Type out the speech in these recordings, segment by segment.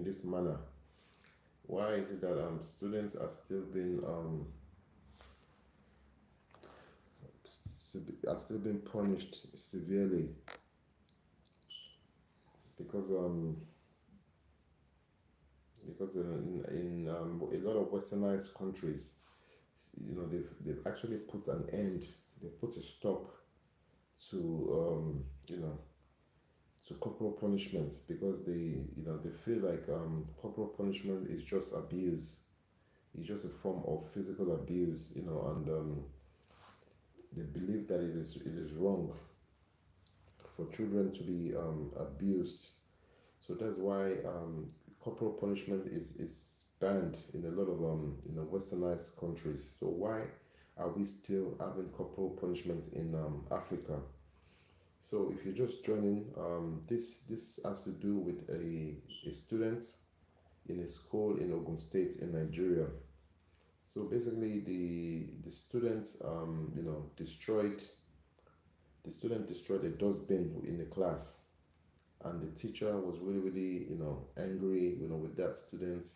this manner? Why is it that students are still being punished severely? Because in a lot of westernized countries, they've actually put an end. They've put a stop to to corporal punishment, because they feel like corporal punishment is just abuse. It's just a form of physical abuse, and they believe that it is wrong for children to be abused. So that's why corporal punishment is banned in a lot of westernized countries. So why are we still having corporal punishment in Africa? So if you're just joining, this has to do with a student in a school in Ogun State in Nigeria. So basically, the student destroyed a dustbin in the class, and the teacher was really really angry with that student,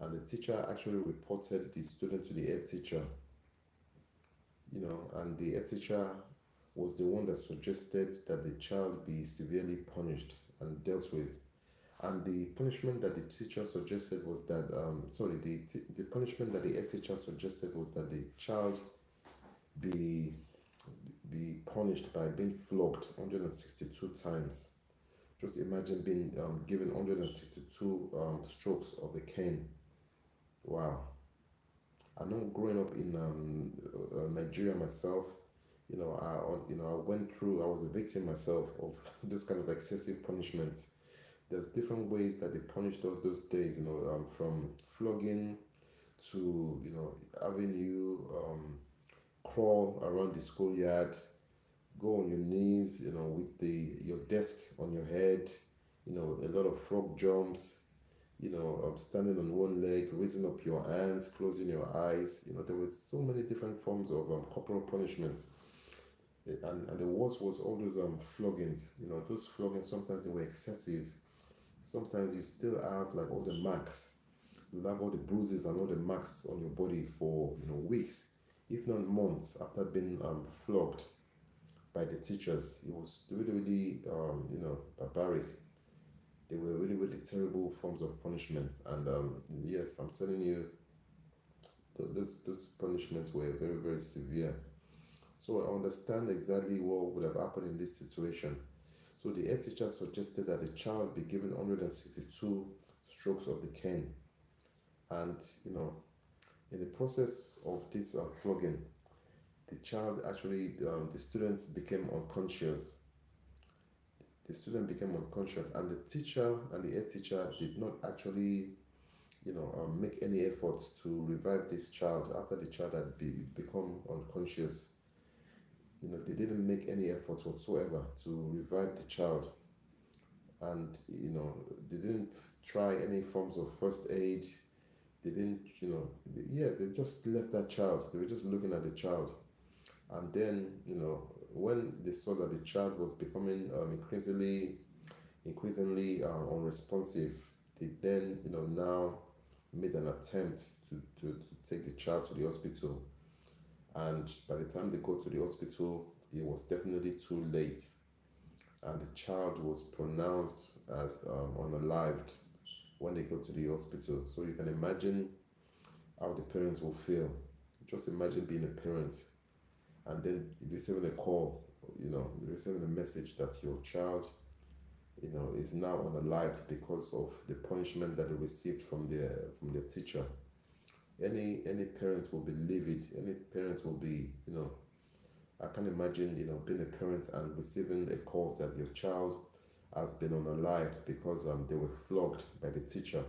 and the teacher actually reported the student to the head teacher. And the head teacher was the one that suggested that the child be severely punished and dealt with. And the punishment that the teacher suggested was that, the punishment that the head teacher suggested was that the child be punished by being flogged 162 times. Just imagine being given 162 strokes of the cane. Wow. I know, growing up in Nigeria myself, I was a victim myself of those kind of excessive punishments. There's different ways that they punished us those days, from flogging to, having you crawl around the schoolyard, go on your knees, with your desk on your head, a lot of frog jumps, standing on one leg, raising up your hands, closing your eyes. There were so many different forms of corporal punishments. And the worst was all those floggings. Those floggings, sometimes they were excessive. Sometimes you still have like all the marks. You have all the bruises and all the marks on your body for weeks, if not months, after being flogged by the teachers. It was really really barbaric. They were really really terrible forms of punishment. And yes, I'm telling you, those punishments were very very severe. So I understand exactly what would have happened in this situation. So the head teacher suggested that the child be given 162 strokes of the cane. And in the process of this flogging, the child actually, the students became unconscious. The student became unconscious, and the teacher and the head teacher did not actually, make any effort to revive this child after the child had become unconscious. They didn't make any effort whatsoever to revive the child, and they didn't try any forms of first aid. They didn't, they just left that child. They were just looking at the child, and then when they saw that the child was becoming increasingly unresponsive, they then now made an attempt to take the child to the hospital. And by the time they go to the hospital, it was definitely too late, and the child was pronounced as unalived when they go to the hospital. So you can imagine how the parents will feel. Just imagine being a parent and then receiving a call, receiving a message that your child, is now unalived because of the punishment that they received from their teacher. Any parent will be livid. Any parent will be, I can imagine, being a parent and receiving a call that your child has been unalived because they were flogged by the teacher.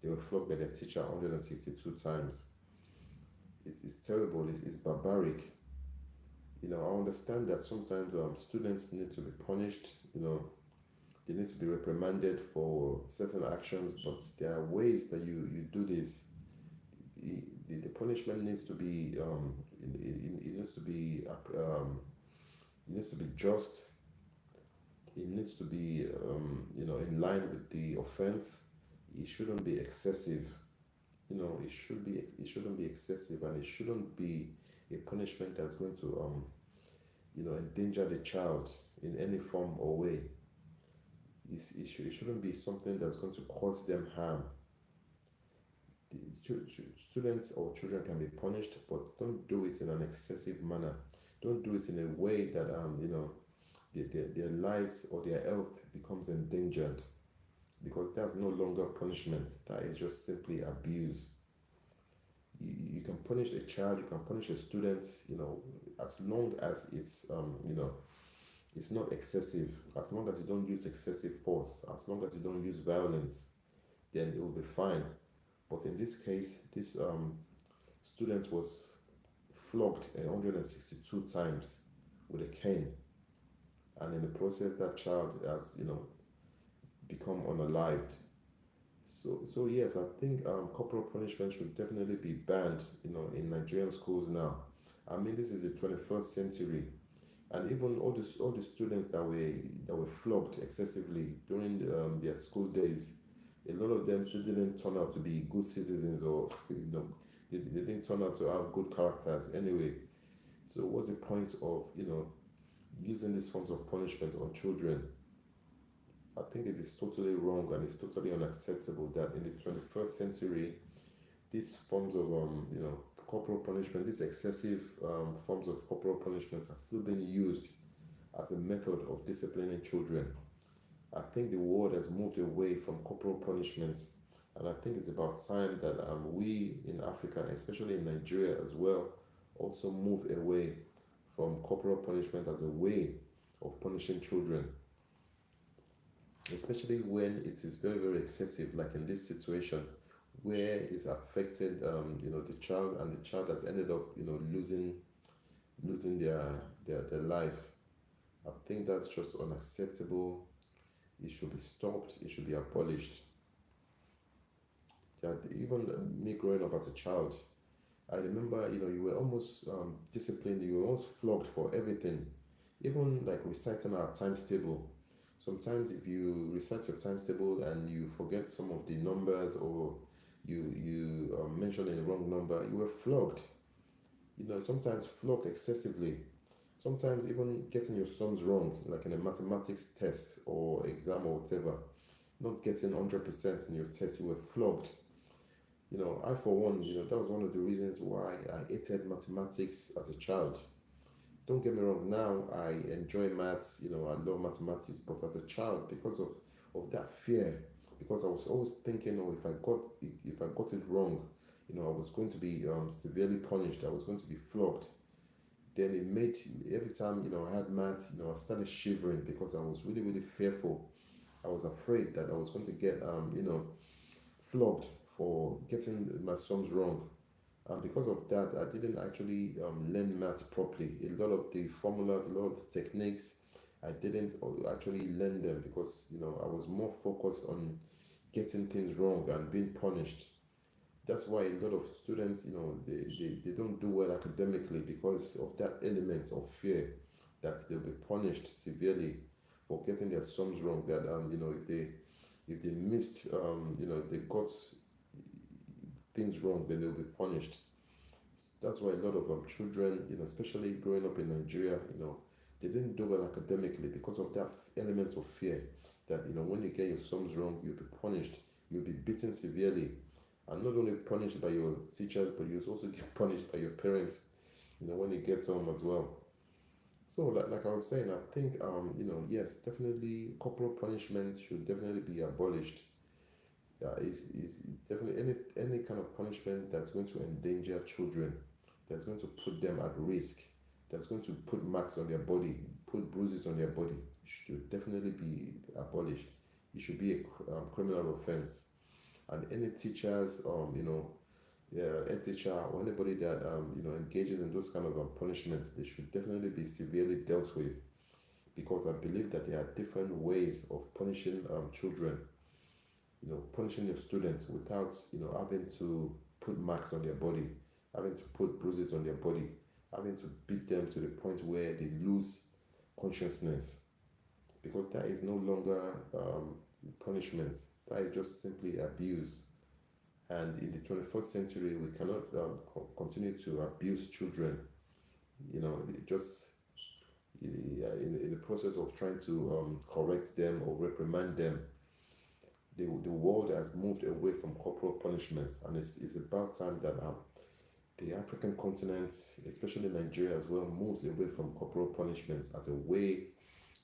They were flogged by the teacher 162 times. It's terrible. It's barbaric. I understand that sometimes students need to be punished. They need to be reprimanded for certain actions, but there are ways that you do this. The punishment needs to be it needs to be just. It needs to be in line with the offense. it shouldn't be excessive. It shouldn't be excessive, and it shouldn't be a punishment that's going to endanger the child in any form or way. It shouldn't be something that's going to cause them harm. Students or children can be punished, but don't do it in an excessive manner. Don't do it in a way that their lives or their health becomes endangered, because that's no longer punishment. That is just simply abuse. You can punish a child, you can punish a student, as long as it's not excessive, as long as you don't use excessive force, as long as you don't use violence, then it will be fine. But in this case, this student was flogged 162 times with a cane, and in the process, that child has become unalived. So yes, I think corporal punishment should definitely be banned, in Nigerian schools now. I mean, this is the 21st century, and even all the students that were flogged excessively during their school days, a lot of them still didn't turn out to be good citizens, or they didn't turn out to have good characters anyway. So what's the point of using these forms of punishment on children? I think it is totally wrong, and it's totally unacceptable that in the 21st century, these forms of corporal punishment, these excessive forms of corporal punishment are still being used as a method of disciplining children. I think the world has moved away from corporal punishment, and I think it's about time that we in Africa, especially in Nigeria as well, also move away from corporal punishment as a way of punishing children, especially when it is very, very excessive, like in this situation where it's affected the child, and the child has ended up losing their life. I think that's just unacceptable. It should be stopped, it should be abolished. That even me growing up as a child, I remember you were almost disciplined, you were almost flogged for everything, even like reciting our times table. Sometimes if you recite your times table and you forget some of the numbers, or you mention the wrong number, you were flogged. Sometimes flogged excessively. Sometimes even getting your sums wrong, like in a mathematics test or exam or whatever, not getting 100% in your test, you were flogged. I for one, that was one of the reasons why I hated mathematics as a child. Don't get me wrong, now I enjoy maths, I love mathematics, but as a child, because of that fear, because I was always thinking, oh, if I got it wrong, I was going to be severely punished, I was going to be flogged. Then it made, every time I had maths, I started shivering, because I was really, really fearful. I was afraid that I was going to get flogged for getting my sums wrong. And because of that, I didn't actually learn maths properly. A lot of the formulas, a lot of the techniques, I didn't actually learn them, because I was more focused on getting things wrong and being punished. That's why a lot of students, they don't do well academically, because of that element of fear that they'll be punished severely for getting their sums wrong. That if they missed, if they got things wrong, then they'll be punished. That's why a lot of children, especially growing up in Nigeria, they didn't do well academically, because of that element of fear that when you get your sums wrong, you'll be punished, you'll be beaten severely, and not only punished by your teachers, but you also get punished by your parents, when you get home as well. So, like I was saying, I think yes, definitely corporal punishment should definitely be abolished. Yeah, is definitely any kind of punishment that's going to endanger children, that's going to put them at risk, that's going to put marks on their body, put bruises on their body, should definitely be abolished. It should be a criminal offense. And any teachers, head teacher, or anybody that engages in those kind of punishments, they should definitely be severely dealt with, because I believe that there are different ways of punishing children. Punishing your students without having to put marks on their body, having to put bruises on their body, having to beat them to the point where they lose consciousness, because that is no longer punishment. That is just simply abuse. And in the 21st century, we cannot continue to abuse children. Just in the process of trying to correct them or reprimand them, the world has moved away from corporal punishment, and it's about time that the African continent, especially Nigeria as well, moves away from corporal punishment as a way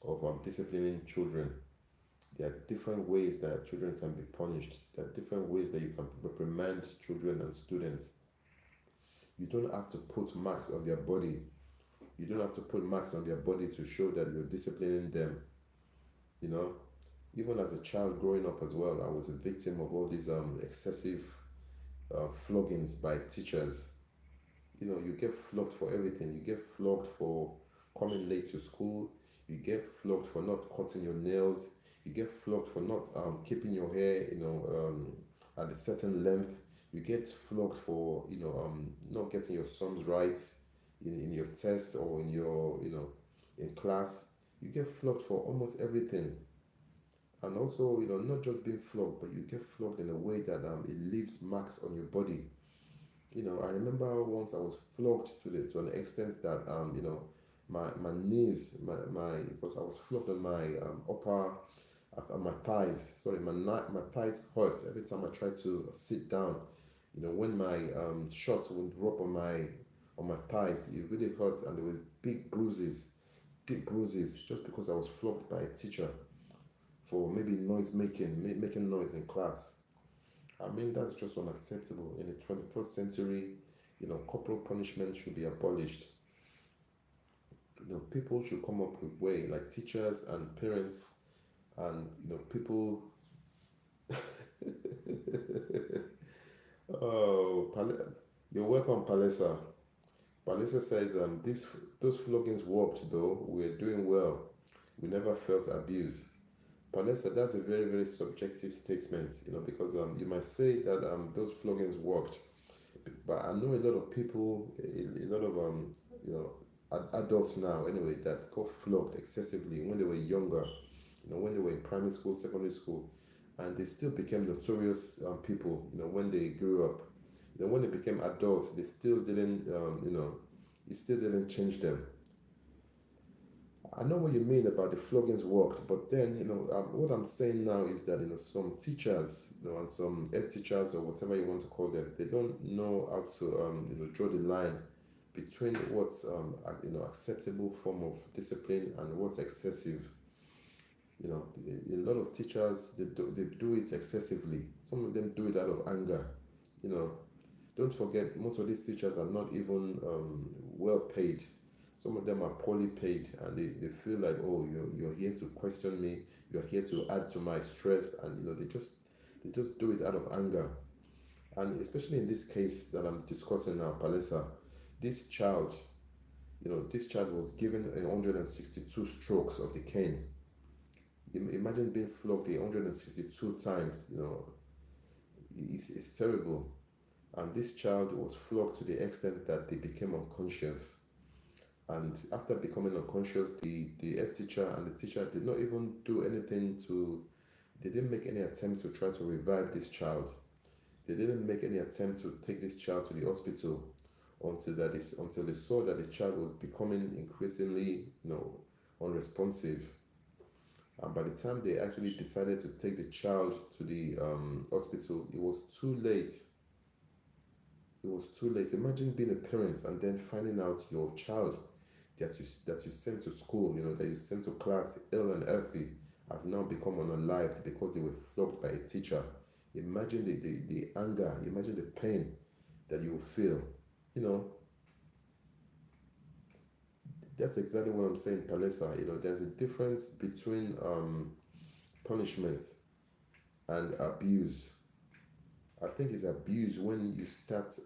of disciplining children. There are different ways that children can be punished. There are different ways that you can reprimand children and students. You don't have to put marks on their body. You don't have to put marks on their body to show that you're disciplining them. You know, even as a child growing up as well, I was a victim of all these excessive floggings by teachers. You get flogged for everything. You get flogged for coming late to school. You get flogged for not cutting your nails. You get flogged for not keeping your hair, at a certain length. You get flogged for, not getting your sums right in your test or in your, in class. You get flogged for almost everything. And also, not just being flogged, but you get flogged in a way that it leaves marks on your body. I remember once I was flogged to an extent that my knees, because I was flogged on my upper, my thighs. Sorry, my thighs hurt every time I tried to sit down. When my shorts would rub on my thighs, it really hurt, and there were big bruises, deep bruises, just because I was flogged by a teacher for maybe making noise in class. I mean, that's just unacceptable. In the 21st century, corporal punishment should be abolished. People should come up with way, like teachers and parents, and people. Oh, you're welcome, Palesa. Palesa says, those floggings worked though. We're doing well. We never felt abuse. Palesa, that's a very, very subjective statement, because you might say that those floggings worked, but I know a lot of people, a lot of adults now anyway, that got flogged excessively when they were younger, when they were in primary school, secondary school, and they still became notorious people, when they grew up. When they became adults, they still didn't, it still didn't change them. I know what you mean about the floggings worked, but then, what I'm saying now is that, some teachers, and some head teachers or whatever you want to call them, they don't know how to, draw the line between what's, acceptable form of discipline and what's excessive. A lot of teachers, they do it excessively. Some of them do it out of anger. Don't forget, most of these teachers are not even well paid. Some of them are poorly paid, and they feel like, oh, you're here to question me, you're here to add to my stress, and they just do it out of anger. And especially in this case that I'm discussing now, Palesa, this child, this child was given 162 strokes of the cane. Imagine being flogged 162 times. It's terrible. And this child was flogged to the extent that they became unconscious. And after becoming unconscious, the head teacher and the teacher did not even do anything they didn't make any attempt to try to revive this child. They didn't make any attempt to take this child to the hospital until they saw that the child was becoming increasingly, unresponsive. And by the time they actually decided to take the child to the hospital, it was too late. It was too late. Imagine being a parent and then finding out your child that you sent to school, that you sent to class, ill and healthy, has now become unalived because they were flogged by a teacher. Imagine the anger, imagine the pain that you will feel. That's exactly what I'm saying, Palesa. There's a difference between punishment and abuse. I think it's abuse when you start,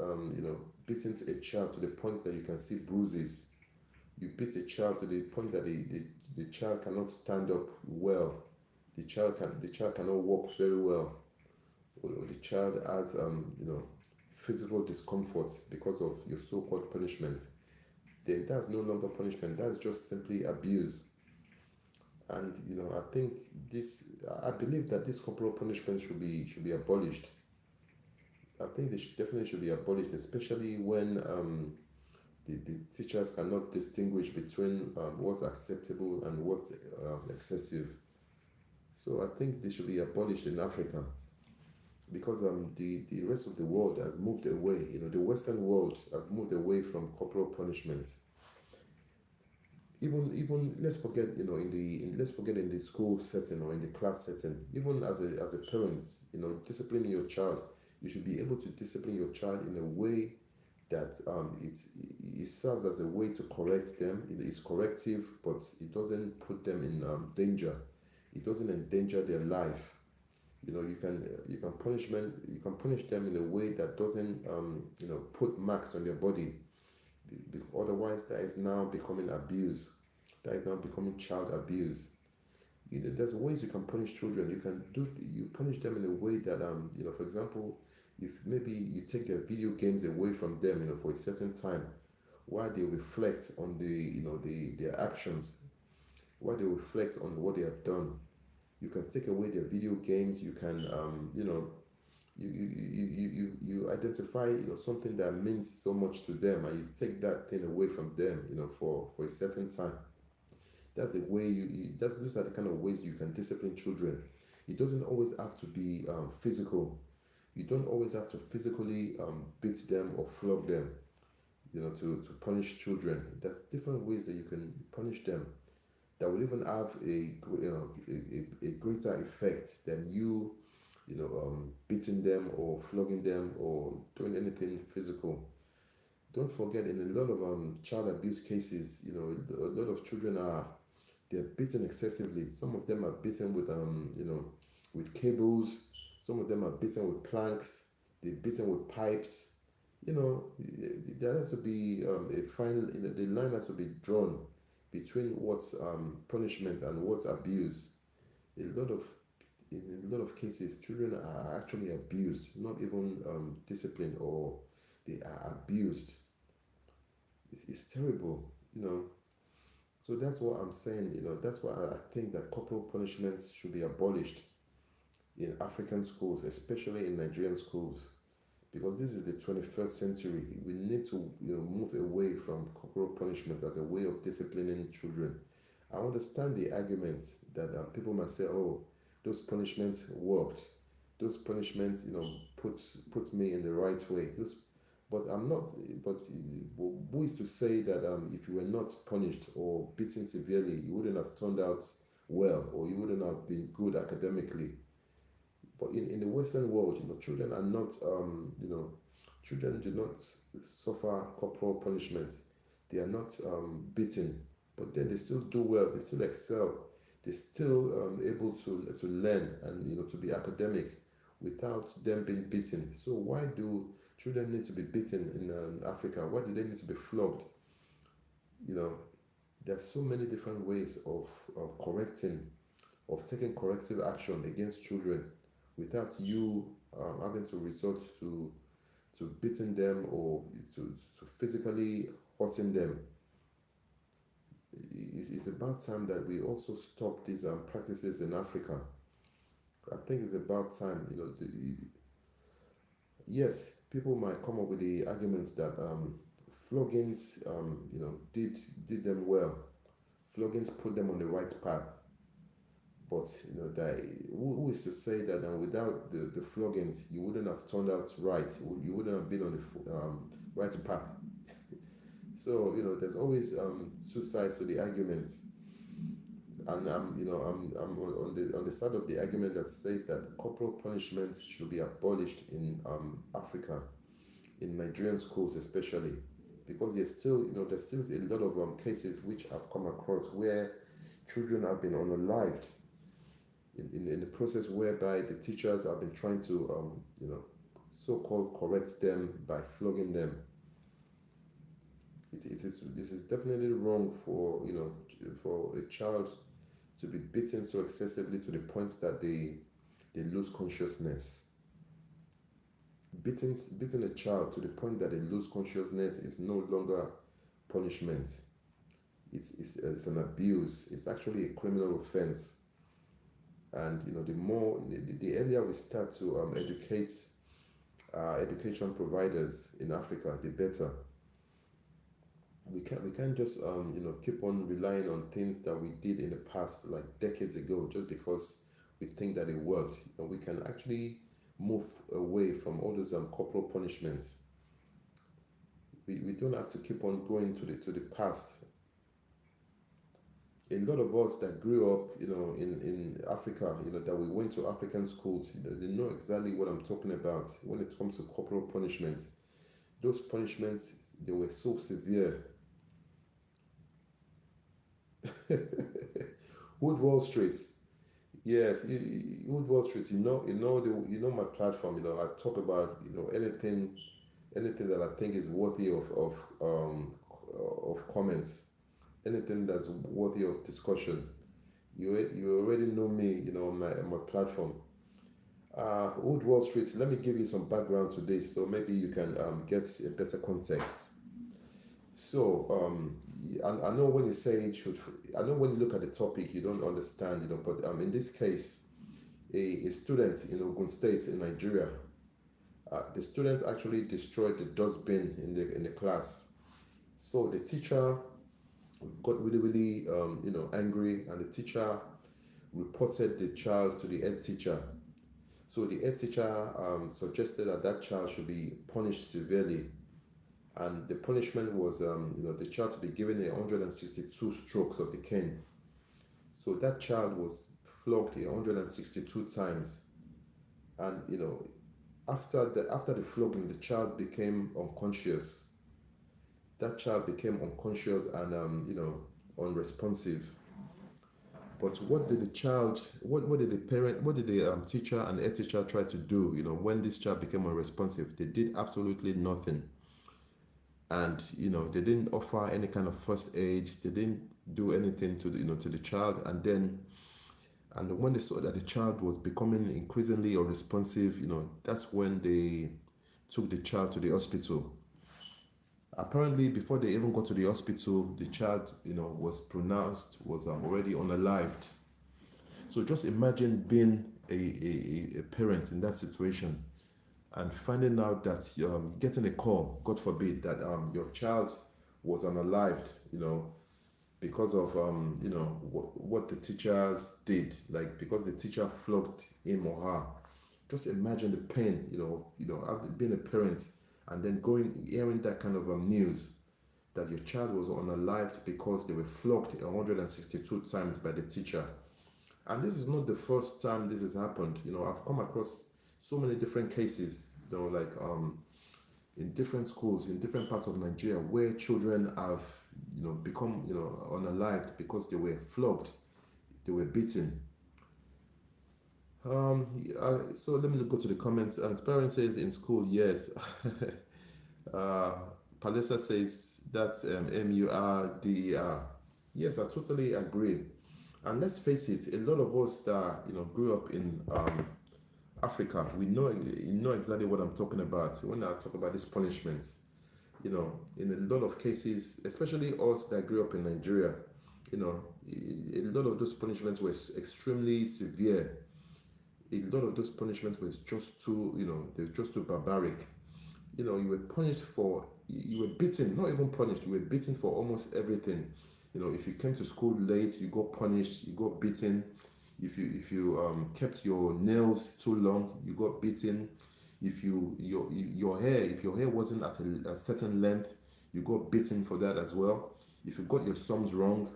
beating a child to the point that you can see bruises. You beat a child to the point that the child cannot stand up well. The child cannot walk very well. Or the child has, physical discomfort because of your so-called punishment. Then that's no longer punishment. That's just simply abuse. And I think this. I believe that this corporal punishment should be abolished. I think they definitely should be abolished, especially when the teachers cannot distinguish between what's acceptable and what's excessive. So I think they should be abolished in Africa because the rest of the world has moved away. The Western world has moved away from corporal punishment. Even let's forget let's forget in the school setting or in the class setting. Even as a parent, disciplining your child, you should be able to discipline your child in a way that it serves as a way to correct them. It's corrective, but it doesn't put them in danger. It doesn't endanger their life. You can punish them in a way that doesn't put marks on their body. Otherwise, that is now becoming abuse. That is now becoming child abuse. There's ways you can punish children. You punish them in a way that for example, if maybe you take their video games away from them, for a certain time, while they reflect on their actions, while they reflect on what they have done. You can take away their video games. You can you identify something that means so much to them, and you take that thing away from them, for a certain time. That's the way those are the kind of ways you can discipline children. It doesn't always have to be physical. You don't always have to physically beat them or flog them, to punish children. There's different ways that you can punish them that will even have a greater effect than beating them or flogging them or doing anything physical. Don't forget, in a lot of child abuse cases, a lot of children they're beaten excessively. Some of them are beaten with cables. Some of them are beaten with planks. They're beaten with pipes. There has to be a fine. The line has to be drawn between what's punishment and what's abuse. A lot of In a lot of cases, children are actually abused, not even disciplined, or they are abused. It's terrible, So that's what I'm saying. That's why I think that corporal punishment should be abolished in African schools, especially in Nigerian schools, because this is the 21st century. We need to move away from corporal punishment as a way of disciplining children. I understand the argument that people might say, "Oh, those punishments worked. Those punishments, put me in the right way." But I'm not. But who is to say that if you were not punished or beaten severely, you wouldn't have turned out well, or you wouldn't have been good academically? But in the Western world, children are not. Children do not suffer corporal punishment. They are not beaten, but then they still do well. They still excel. They're still able to learn and to be academic without them being beaten. So why do children need to be beaten in Africa? Why do they need to be flogged? There's so many different ways of taking corrective action against children without you having to resort to beating them or to physically hurting them. It's about time that we also stop these practices in Africa. I think it's about time. Yes, people might come up with the arguments that floggings, did them well. Floggings put them on the right path. But that who is to say that without the floggings, you wouldn't have turned out right? You wouldn't have been on the right path. So there's always two sides to the argument, and I'm on the side of the argument that says that corporal punishment should be abolished in Africa, in Nigerian schools especially, because there's still a lot of cases which I've come across where children have been unalived in the process whereby the teachers have been trying to so-called correct them by flogging them. This is definitely wrong for a child to be beaten so excessively to the point that they lose consciousness. Beating a child to the point that they lose consciousness is no longer punishment. it's an abuse. It's actually a criminal offense. And the more the earlier we start to educate education providers in Africa, the better. We can't just keep on relying on things that we did in the past, like decades ago, just because we think that it worked. We can actually move away from all those corporal punishments. We don't have to keep on going to the past. A lot of us that grew up, in Africa, that we went to African schools, they know exactly what I'm talking about when it comes to corporal punishments. Those punishments, they were so severe. Wood Wall Street. Yes, Wood Wall Street. My platform. I talk about anything that I think is worthy of comments, anything that's worthy of discussion. You already know me. On my platform. Wood Wall Street. Let me give you some background to this, so maybe you can get a better context. So, I know when you say it should, I know when you look at the topic, you don't understand, but in this case, a student in Ogun State in Nigeria, the student actually destroyed the dustbin in the class. So the teacher got really, really, angry, and the teacher reported the child to the head teacher. So the head teacher suggested that child should be punished severely, and the punishment was the child to be given 162 strokes of the cane. So that child was flogged 162 times, and after the flogging, the child became unconscious. That child became unconscious and unresponsive. But what did the child, what did the parent, what did the teacher and head teacher try to do? When this child became unresponsive, they did absolutely nothing. And they didn't offer any kind of first aid. They didn't do anything to the child. And when they saw that the child was becoming increasingly unresponsive, that's when they took the child to the hospital. Apparently, before they even got to the hospital, the child was already unalived. So just imagine being a parent in that situation, and finding out that getting a call, God forbid, that your child was unalived, because of what the teachers did, like because the teacher flogged him or her. Just imagine the pain, being a parent, and then hearing that kind of news, that your child was unalived because they were flogged 162 times by the teacher. And this is not the first time this has happened. I've come across so many different cases, like in different schools in different parts of Nigeria, where children have become unalived because they were flogged, they were beaten. So let me go to the comments. Parent says in school, yes. Palisa says that's MURDER. Yes, I totally agree. And let's face it, a lot of us that grew up in Africa, we know exactly what I'm talking about when I talk about these punishments. In a lot of cases, especially us that grew up in Nigeria, a lot of those punishments were extremely severe. A lot of those punishments was just too, they're just too barbaric. You were punished for, you were beaten, not even punished, you were beaten for almost everything. If you came to school late, you got punished, you got beaten. If you kept your nails too long, you got beaten. If your hair wasn't at a certain length, you got beaten for that as well. If you got your sums wrong,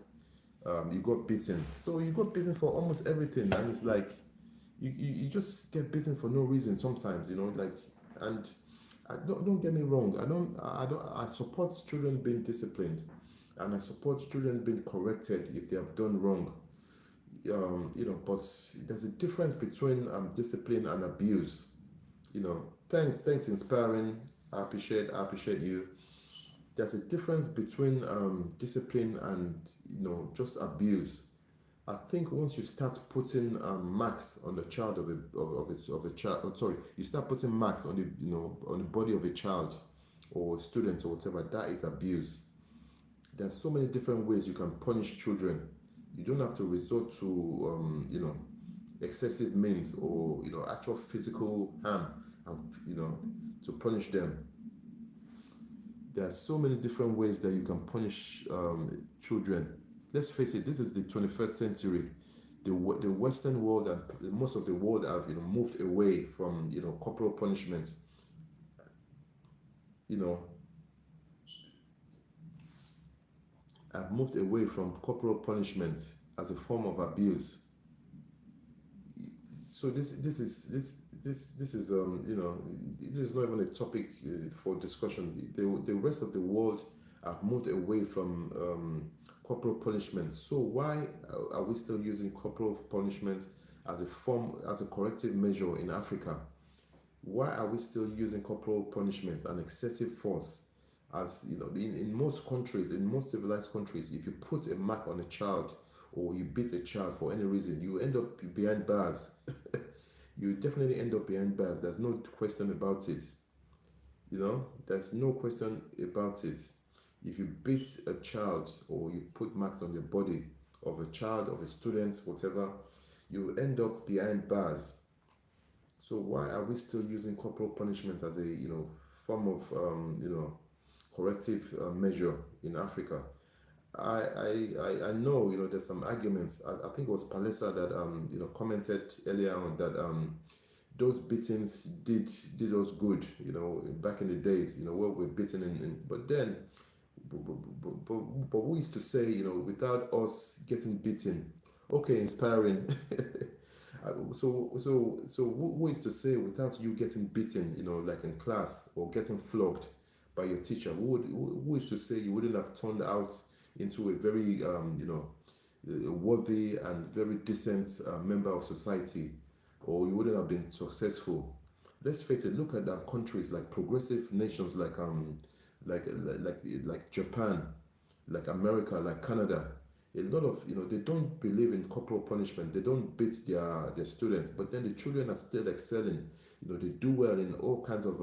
you got beaten. So you got beaten for almost everything, and it's like you just get beaten for no reason sometimes, and don't get me wrong. I support children being disciplined, and I support children being corrected if they have done wrong. But there's a difference between discipline and abuse. Thanks, inspiring. I appreciate you. There's a difference between discipline and just abuse. I think once you start putting marks on the child of a child, you start putting marks on the on the body of a child or student or whatever, that is abuse. There are so many different ways you can punish children. You don't have to resort to excessive means or actual physical harm and to punish them. There are so many different ways that you can punish children. Let's face it, this is the 21st century. The Western world and most of the world have moved away from corporal punishments. You know, have moved away from corporal punishment as a form of abuse. So this is this is not even a topic for discussion. The rest of the world have moved away from corporal punishment. So why are we still using corporal punishment as a corrective measure in Africa? Why are we still using corporal punishment and excessive force? As in most countries, in most civilized countries, if you put a mark on a child or you beat a child for any reason, you end up behind bars. You definitely end up behind bars. There's no question about it. There's no question about it. If you beat a child or you put marks on the body of a child, of a student, whatever, you end up behind bars. So why are we still using corporal punishment as a form of corrective measure in Africa? I know there's some arguments. I think it was Palesa that commented earlier on that those beatings did us good back in the days where we're beaten but then but who is to say without us getting beaten, okay, inspiring. So who is to say without you getting beaten like in class or getting flogged by your teacher, who is to say you wouldn't have turned out into a very worthy and very decent member of society, or you wouldn't have been successful? Let's face it. Look at countries like progressive nations like Japan, like America, like Canada. A lot of they don't believe in corporal punishment. They don't beat their students, but then the children are still excelling. They do well in all kinds of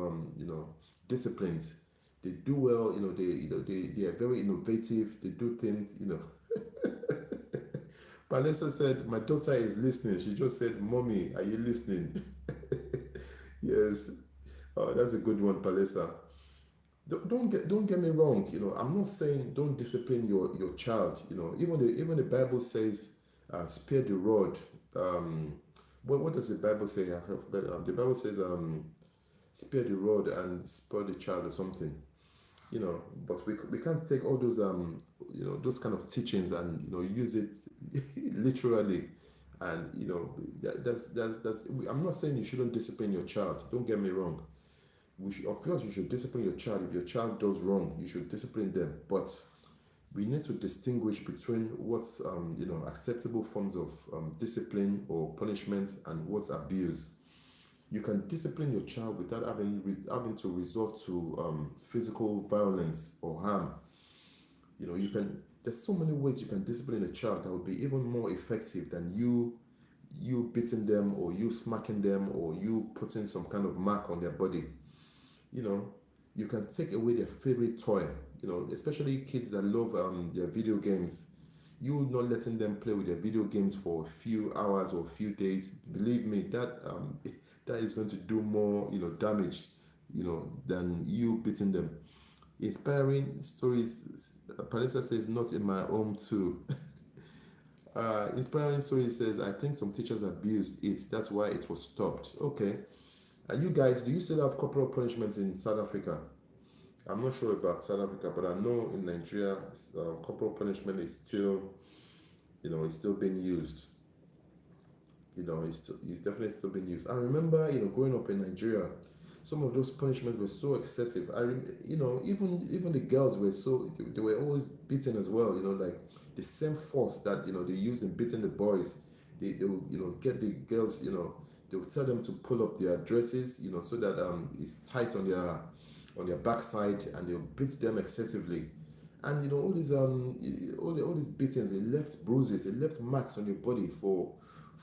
disciplines. They do well. They are very innovative. They do things. Palesa said, "My daughter is listening." She just said, "Mommy, are you listening?" Yes. Oh, that's a good one, Palesa. Don't get me wrong. I'm not saying don't discipline your child. Even the Bible says, spare the rod. What does the Bible say? The Bible says, spare the rod and spare the child or something. But we can't take all those those kind of teachings and use it literally. And that's I'm not saying you shouldn't discipline your child. Don't get me wrong. Of course, you should discipline your child. If your child does wrong, you should discipline them. But we need to distinguish between what's acceptable forms of discipline or punishment and what's abuse. You can discipline your child without having to resort to physical violence or harm. You can. There's so many ways you can discipline a child that would be even more effective than you beating them or you smacking them or you putting some kind of mark on their body. You can take away their favorite toy, especially kids that love their video games. You not letting them play with their video games for a few hours or a few days. Believe me, that is going to do more, damage, than you beating them. Inspiring stories. Palisa says, not in my home too. Inspiring story says, I think some teachers abused it. That's why it was stopped. Okay. And you guys, do you still have corporal punishment in South Africa? I'm not sure about South Africa, but I know in Nigeria, corporal punishment is still, it's still being used. It's definitely still being used. I remember, growing up in Nigeria, some of those punishments were so excessive. Even the girls they were always beaten as well. Like the same force that they use in beating the boys, they will get the girls. They will tell them to pull up their dresses, so that it's tight on their backside, and they'll beat them excessively. And all these all these beatings, they left bruises, they left marks on your body for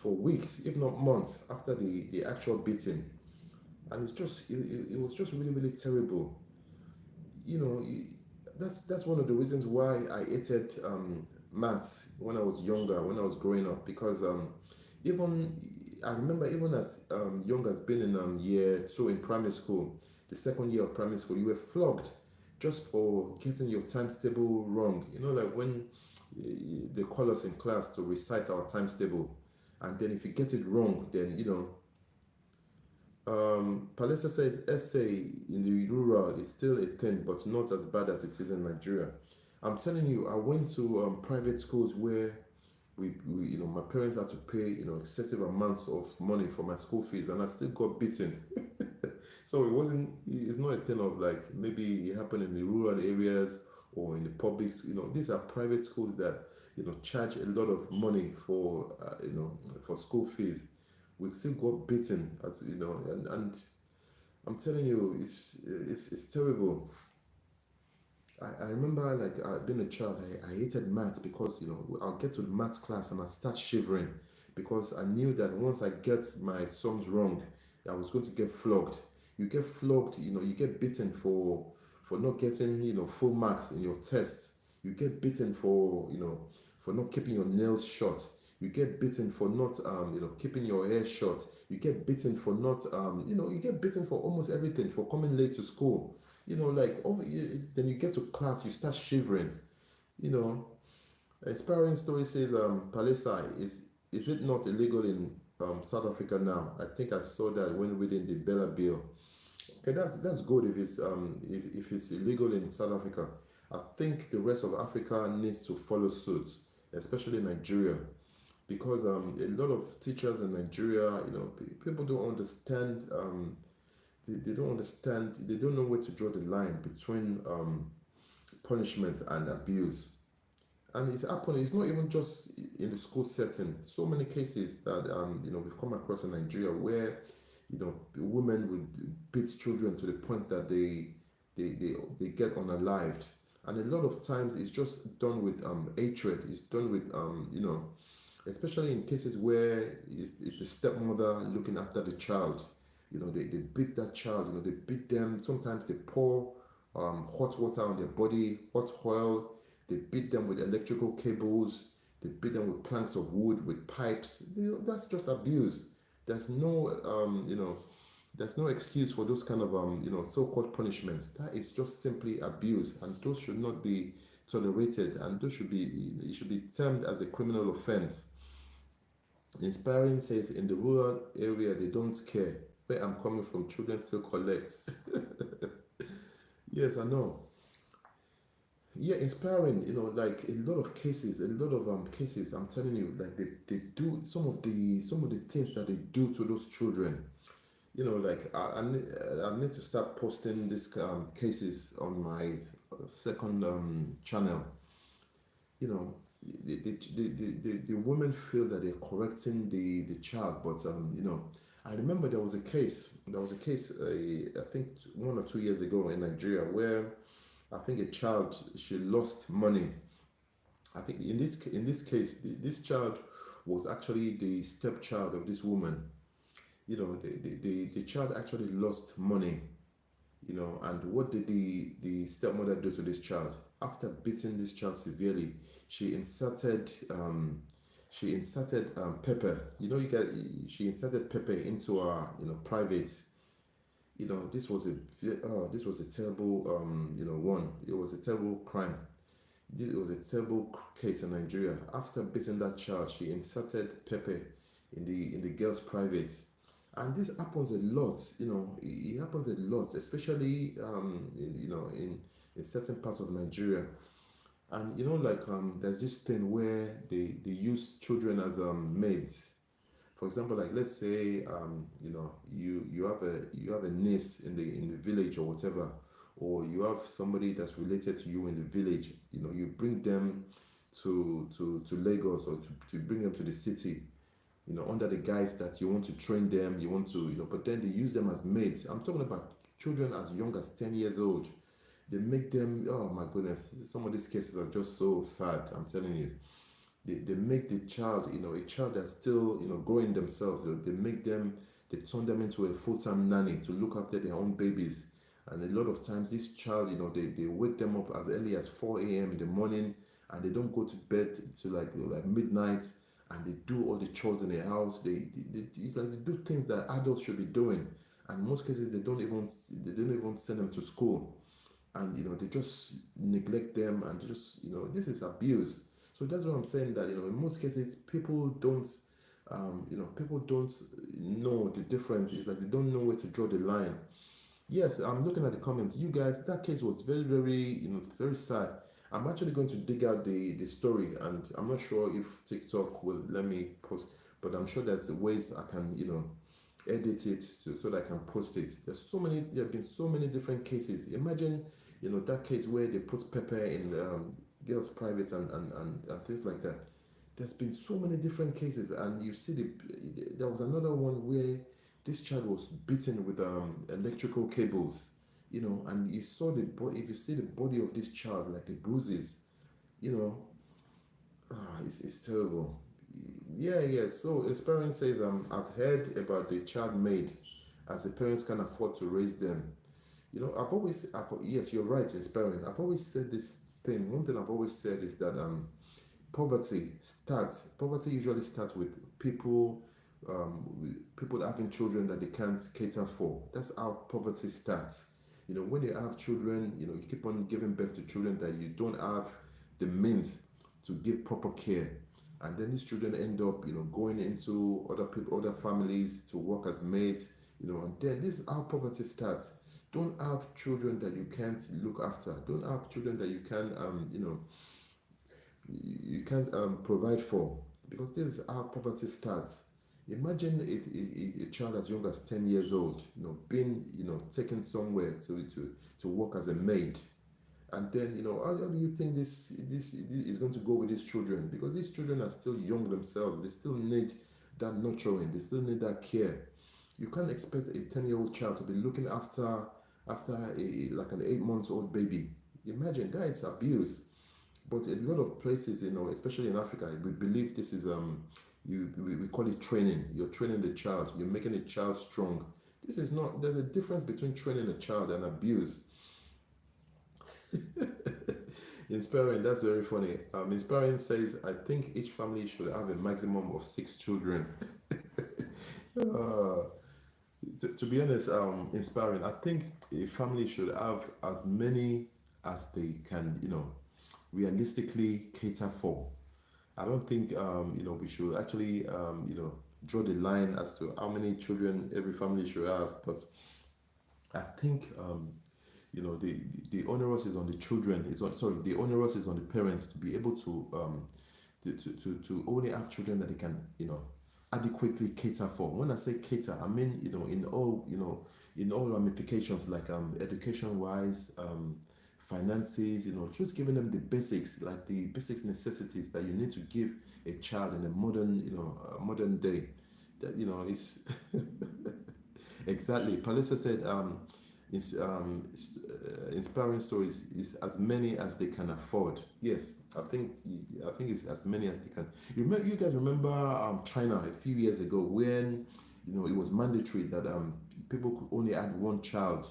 weeks, if not months, after the actual beating. And it was just really, really terrible. that's one of the reasons why I hated maths when I was younger, when I was growing up, because even I remember even as young as being in year two in primary school, the second year of primary school, you were flogged just for getting your times table wrong. You know, like when they call us in class to recite our times table, and then if you get it wrong, then Palester said essay in the rural is still a thing, but not as bad as it is in Nigeria. I'm telling you, I went to private schools where my parents had to pay, excessive amounts of money for my school fees, and I still got beaten. So it wasn't. It's not a thing of like maybe it happened in the rural areas or in the publics. These are private schools that charge a lot of money for for school fees. We still got beaten, as and I'm telling you, it's terrible. I remember like being a child, I hated math because I'll get to the math class and I start shivering because I knew that once I get my sums wrong, I was going to get flogged. You get flogged, you get beaten for not getting full marks in your test. You get beaten for not keeping your nails short. You get beaten for not keeping your hair short. You get beaten for not you get beaten for almost everything, for coming late to school. Then you get to class, you start shivering. You know, inspiring story says, Palisa, is it not illegal in South Africa now? I think I saw that when reading the Bella Bill. Okay, that's good if it's illegal in South Africa. I think the rest of Africa needs to follow suit, especially Nigeria, because a lot of teachers in Nigeria, people don't understand. They don't understand. They don't know where to draw the line between punishment and abuse. And it's happening. It's not even just in the school setting. So many cases that we've come across in Nigeria where women would beat children to the point that they get unalived. And a lot of times it's just done with hatred. It's done with especially in cases where it's the stepmother looking after the child. They beat that child. They beat them. Sometimes they pour hot water on their body, hot oil. They beat them with electrical cables. They beat them with planks of wood, with pipes. That's just abuse. There's no excuse for those kind of so-called punishments. That is just simply abuse, and those should not be tolerated, and it should be termed as a criminal offense. Inspiring says in the rural area they don't care. Where I'm coming from, children still collect. Yes, I know. Yeah, inspiring. Like a lot of cases, cases. I'm telling you, like they do some of the things that they do to those children. Like I need to start posting these cases on my second channel. You know, the women feel that they're correcting the child, but I remember there was a case I think 1 or 2 years ago in Nigeria where I think a child, she lost money. I think in this case this child was actually the stepchild of this woman. The child actually lost money. And what did the stepmother do to this child? After beating this child severely, she inserted pepper. She inserted pepper into her private. This was a terrible one. It was a terrible crime. This was a terrible case in Nigeria. After beating that child, she inserted pepper in the girl's private, and this happens a lot. It happens a lot, especially in certain parts of Nigeria. And there's this thing where they use children as maids. For example, like let's say you have a niece in the village or whatever, or you have somebody that's related to you in the village. You bring them to Lagos, or to bring them to the city. Under the guise that you want to train them, you want to but then they use them as maids. I'm talking about children as young as 10 years old. They make them, oh my goodness, some of these cases are just so sad. I'm telling you. They make the child, a child that's still, growing themselves. They turn them into a full-time nanny to look after their own babies. And a lot of times this child, they wake them up as early as 4 a.m. in the morning, and they don't go to bed till like midnight, and they do all the chores in the house. It's like they do things that adults should be doing, and in most cases they don't even send them to school, and they just neglect them, and just this is abuse. So that's what I'm saying, that in most cases people don't know the difference. It's like they don't know where to draw the line. Yes, I'm looking at the comments. You guys, that case was very, very, very sad. I'm actually going to dig out the story, and I'm not sure if TikTok will let me post, but I'm sure there's ways I can, edit it so that I can post it. There have been so many different cases. Imagine, that case where they put pepper in girls' privates, and things like that. There's been so many different cases, and you see there was another one where this child was beaten with electrical cables, and you saw the body. If you see the body of this child, like the bruises, you know, it's terrible. Yeah, yeah. So his parent says, I've heard about the child maid, as the parents can afford to raise them. Yes, you're right, his parent. I've always said this thing. One thing I've always said is that poverty usually starts with people having children that they can't cater for. That's how poverty starts. When you have children, you keep on giving birth to children that you don't have the means to give proper care, and then these children end up going into other families to work as maids, and then this is how poverty starts. Don't have children that you can't look after. Don't have children that you can't provide for, because this is how poverty starts. Imagine a child as young as 10 years old, being taken somewhere to work as a maid. And then how do you think this is going to go with these children? Because these children are still young themselves. They still need that nurturing. They still need that care. You can't expect a 10-year-old child to be looking after like an 8 months old baby. Imagine that is abuse. But a lot of places, especially in Africa, we believe this is we call it training. You're training the child. You're making the child strong. This is not. There's a difference between training a child and abuse. Inspiring. That's very funny. Inspiring says, I think each family should have a maximum of 6 children. uh, to be honest, inspiring. I think a family should have as many as they can, realistically cater for. I don't think we should actually draw the line as to how many children every family should have. But I think the onus is on the children. The onus is on the parents to be able to only have children that they can adequately cater for. When I say cater, I mean in all ramifications, like education wise, finances, just giving them the basics, like the basic necessities that you need to give a child in a modern day. That it's exactly. Palisa said, inspiring stories is as many as they can afford. Yes, I think it's as many as they can. You guys remember China a few years ago, when it was mandatory that people could only add one child,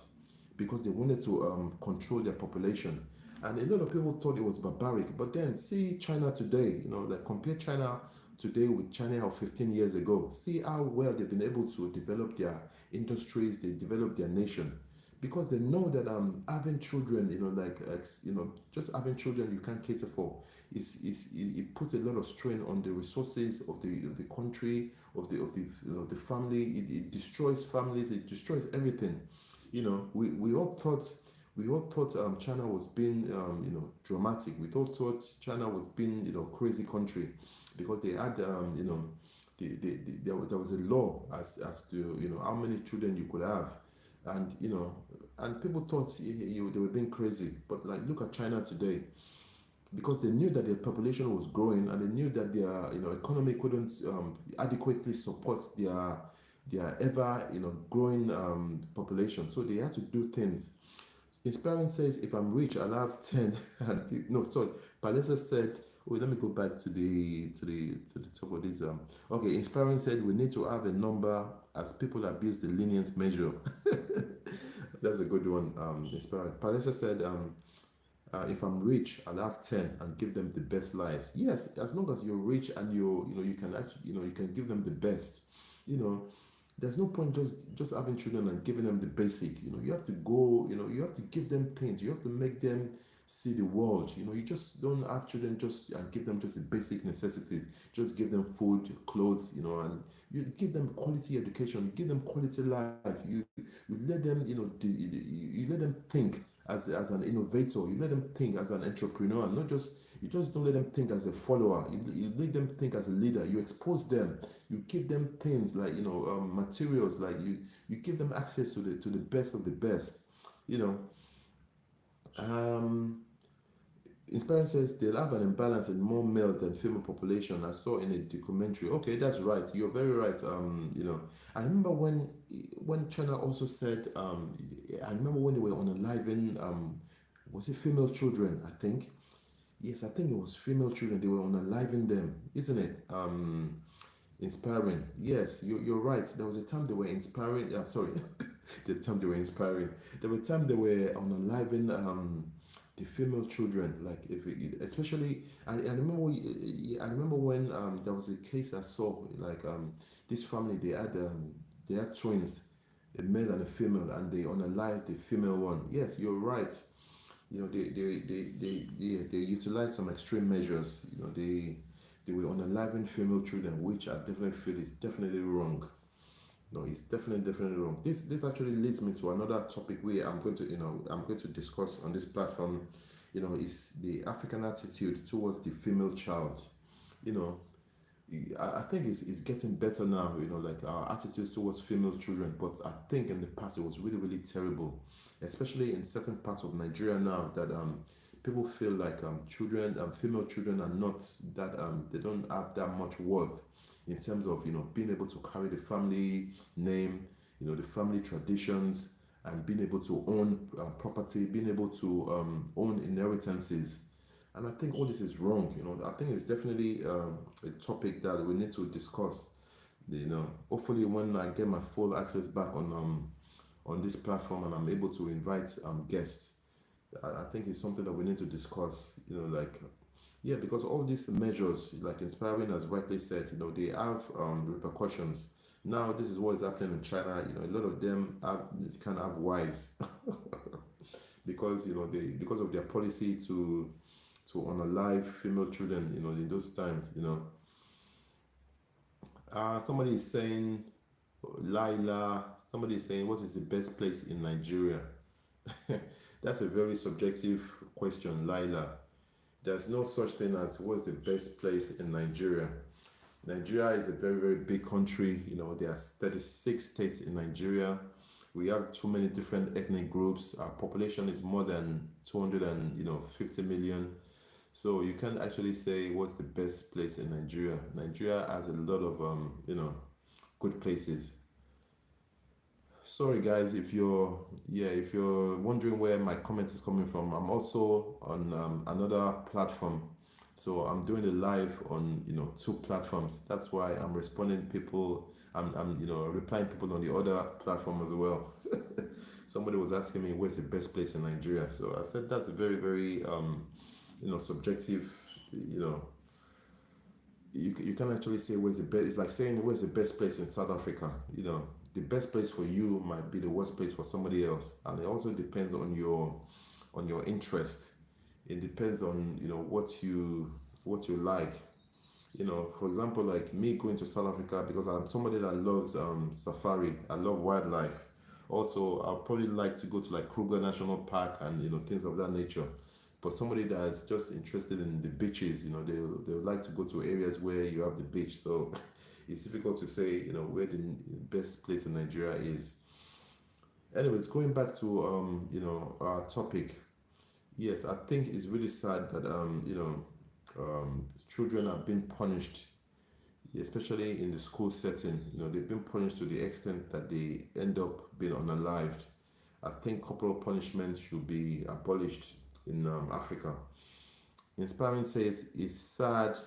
because they wanted to control their population. And a lot of people thought it was barbaric. But then see China today, like compare China today with China of 15 years ago. See how well they've been able to develop their industries, they develop their nation. Because they know that having children, just having children you can't cater for, it puts a lot of strain on the resources of the country, of the family. It destroys families, it destroys everything. We all thought China was being dramatic. We all thought China was being crazy country, because they had there was a law as to how many children you could have, and people thought they were being crazy. But like, look at China today, because they knew that their population was growing, and they knew that their economy couldn't adequately support their ever growing population. So they had to do things. His parents says, if I'm rich, I'll have 10. No, sorry. Palesa said, let me go back to the top of this. Okay, his parents said we need to have a number, as people abuse the lenient measure. That's a good one. Inspiring. Palisa said, if I'm rich, I'll have 10 and give them the best lives. Yes, as long as you're rich and you can actually, you can give them the best. You know, there's no point just having children and giving them the basic. You have to go. You have to give them things. You have to make them see the world. You just don't have children just and give them just the basic necessities. Just give them food, clothes. And you give them quality education. You give them quality life. You let them you let them think as an innovator. You let them think as an entrepreneur, not just you just don't let them think as a follower. You let them think as a leader. You expose them. You give them things like materials. Like you give them access to the best of the best. You know. Um, Inspiring says they'll have an imbalance in more male than female population. I saw in a documentary. Okay, that's right. You're very right. I remember when China also said. I remember when they were on a live in. Was it female children? I think. Yes, I think it was female children. They were on a live in them, isn't it? Inspiring. Yes, you're right. There was a time they were inspiring. Sorry, the time they were inspiring. There were time they were on a live in the female children. Like especially, I remember. I remember when there was a case I saw. Like this family, they had twins, a male and a female, and they on a live the female one. Yes, you're right. They utilize some extreme measures. They were unaliving female children, which I definitely feel is definitely wrong. No, it's definitely wrong. This actually leads me to another topic where I'm going to discuss on this platform. Is the African attitude towards the female child. You know, I think it's getting better now. Like our attitude towards female children, but I think in the past it was really really terrible, especially in certain parts of Nigeria now that people feel like children female children are not that they don't have that much worth in terms of being able to carry the family name, the family traditions, and being able to own property, being able to own inheritances. And I think all this is wrong. I think it's definitely a topic that we need to discuss. Hopefully when I get my full access back on this platform and I'm able to invite guests, I think it's something that we need to discuss. Like yeah, because all these measures, like Inspiring has rightly said, they have repercussions. Now this is what is happening in China. A lot of them can have wives because because of their policy to unalive female children. In those times. Somebody is saying, Laila. Somebody is saying, what is the best place in Nigeria? That's a very subjective question, Laila. There's no such thing as what's the best place in Nigeria. Nigeria is a very, very big country. There are 36 states in Nigeria. We have too many different ethnic groups. Our population is more than 250 million. So you can't actually say what's the best place in Nigeria. Nigeria has a lot of good places. Sorry guys, if you're wondering where my comment is coming from, I'm also on another platform. So I'm doing a live on two platforms. That's why I'm responding people. I'm replying people on the other platform as well. Somebody was asking me where's the best place in Nigeria. So I said that's a very very subjective. You can actually say where's the best. It's like saying where's the best place in South Africa. The best place for you might be the worst place for somebody else, and it also depends on your interest. It depends on what you like. For example, like me going to South Africa because I'm somebody that loves safari. I love wildlife. Also, I'll probably like to go to like Kruger National Park and things of that nature. But somebody that is just interested in the beaches, they'll like to go to areas where you have the beach. So it's difficult to say, where the best place in Nigeria is. Anyways, going back to our topic. Yes, I think it's really sad that children are being punished, especially in the school setting. They've been punished to the extent that they end up being unalived. I think corporal punishment should be abolished in Africa. Inspiring says it's sad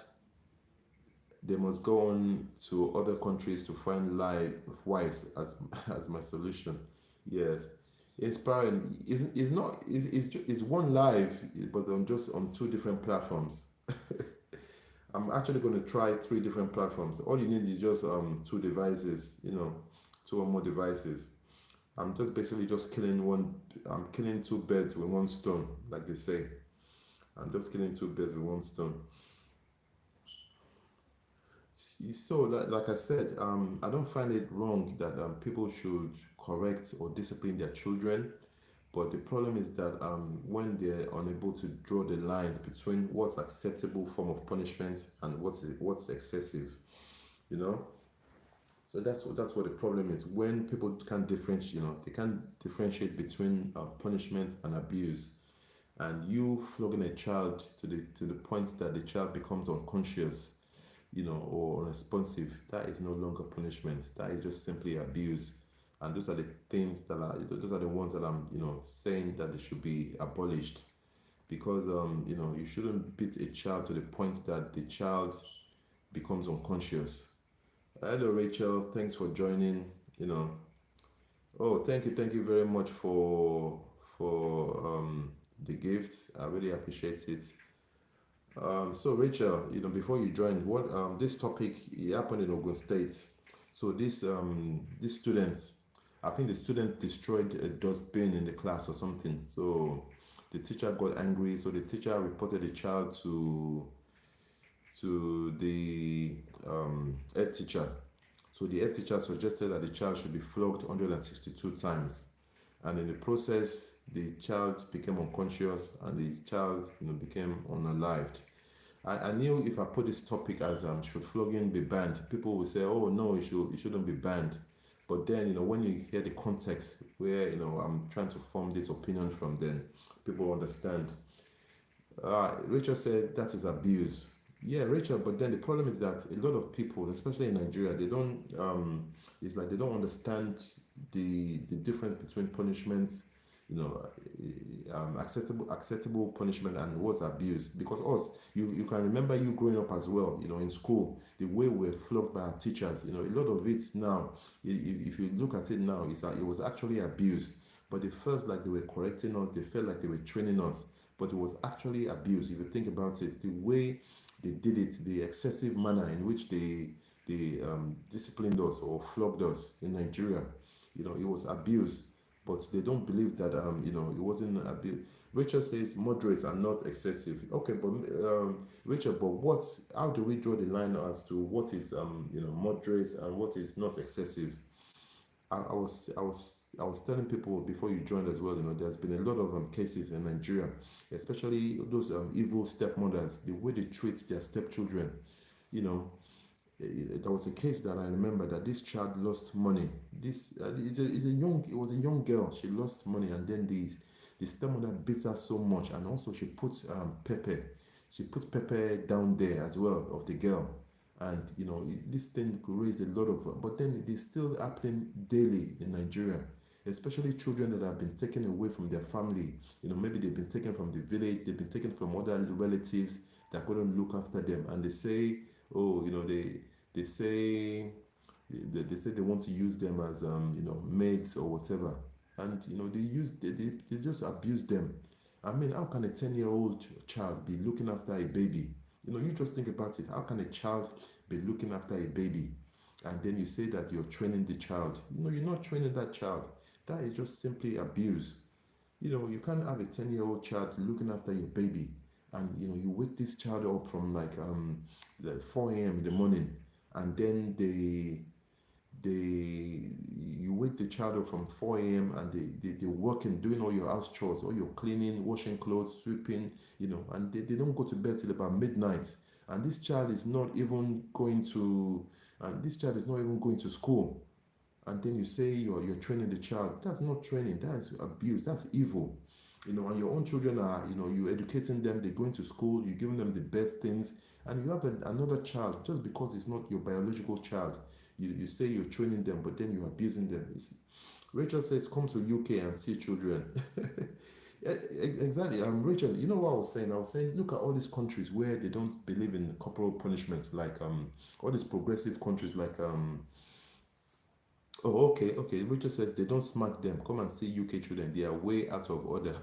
they must go on to other countries to find live wives as as my solution. Yes, inspiring. It's not. It's one live, but on just on two different platforms. I'm actually going to try three different platforms. All you need is just two devices. Two or more devices. I'm just basically just killing one. I'm killing two birds with one stone, like they say. I'm just killing two birds with one stone. So, like I said, I don't find it wrong that people should correct or discipline their children. But the problem is that when they're unable to draw the lines between what's acceptable form of punishment and what's excessive, you know. So that's what the problem is. When people can't differentiate, they can't differentiate between punishment and abuse. And you flogging a child to the point that the child becomes unconscious, or unresponsive, that is no longer punishment. That is just simply abuse. And those are the things those are the ones that I'm, saying that they should be abolished. Because, you shouldn't beat a child to the point that the child becomes unconscious. Hello, Rachel. Thanks for joining. Oh, thank you very much for the gift. I really appreciate it. So Rachel, before you join, what this topic it happened in Ogun State. So this student, I think the student destroyed a dustbin in the class or something. So the teacher got angry. So the teacher reported the child to the head teacher. So the head teacher suggested that the child should be flogged 162 times, and in the process, the child became unconscious and the child, became unalived. I knew if I put this topic as should flogging be banned, people will say, oh no, it shouldn't be banned. But then, when you hear the context where, I'm trying to form this opinion from, then people understand. Rachel said that is abuse. Yeah, Rachel, but then the problem is that a lot of people, especially in Nigeria, they don't, it's like they don't understand the difference between punishments, acceptable punishment and what's abuse. Because you can remember you growing up as well, in school, the way we're flogged by our teachers, a lot of it now, if you look at it now, it was actually abuse. But they felt like they were correcting us, they felt like they were training us, but it was actually abuse. If you think about it, the way they did it, the excessive manner in which they disciplined us or flogged us in Nigeria, it was abuse. But they don't believe that it wasn't abuse. Rachel says moderates are not excessive. Okay, but Rachel, but how do we draw the line as to what is moderate and what is not excessive? I was telling people before you joined as well. There's been a lot of cases in Nigeria, especially those evil stepmothers, the way they treat their stepchildren. There was a case that I remember that this child lost money. This it was a young girl. She lost money, and then the stepmother beat her so much, and also she put pepper. She put pepper down there as well of the girl, and this thing raised a lot of. But then it is still happening daily in Nigeria, especially children that have been taken away from their family. Maybe they've been taken from the village, they've been taken from other relatives that couldn't look after them, and they say, oh, they say they say they want to use them as maids or whatever, and they just abuse them. I mean, how can a 10-year-old child be looking after a baby? You just think about it. How can a child be looking after a baby, and then you say that you're training the child? You're not training that child. That is just simply abuse. You can't have a 10-year-old child looking after your baby, and you wake this child up from like 4 a.m. in the morning, and then you wake the child up from 4 a.m. and they're working, doing all your house chores, all your cleaning, washing clothes, sweeping, and they don't go to bed till about midnight. And this child is not even going to school. And then you say you're training the child. That's not training, that is abuse, that's evil. And your own children are, you're educating them, they're going to school, you're giving them the best things, and you have another child, just because it's not your biological child, you say you're training them, but then you're abusing them. Rachel says, come to UK and see children. Exactly. Rachel, you know what I was saying? I was saying, look at all these countries where they don't believe in corporal punishment, like all these progressive countries, like Oh, okay, okay. Richard says they don't smack them. Come and see UK children. They are way out of order.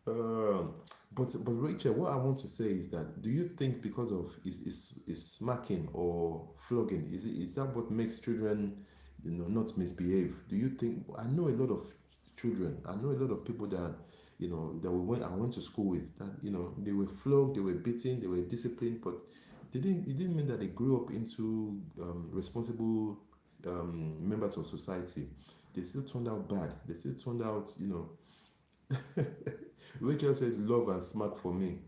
Um, but Rachel, what I want to say is that do you think because of is smacking or flogging is that what makes children not misbehave? Do you think I know a lot of children, I know a lot of people that that I went to school with that they were flogged, they were beaten, they were disciplined, but it didn't mean that they grew up into responsible members of society. They still turned out bad. They still turned out Rachel says love and smack for me.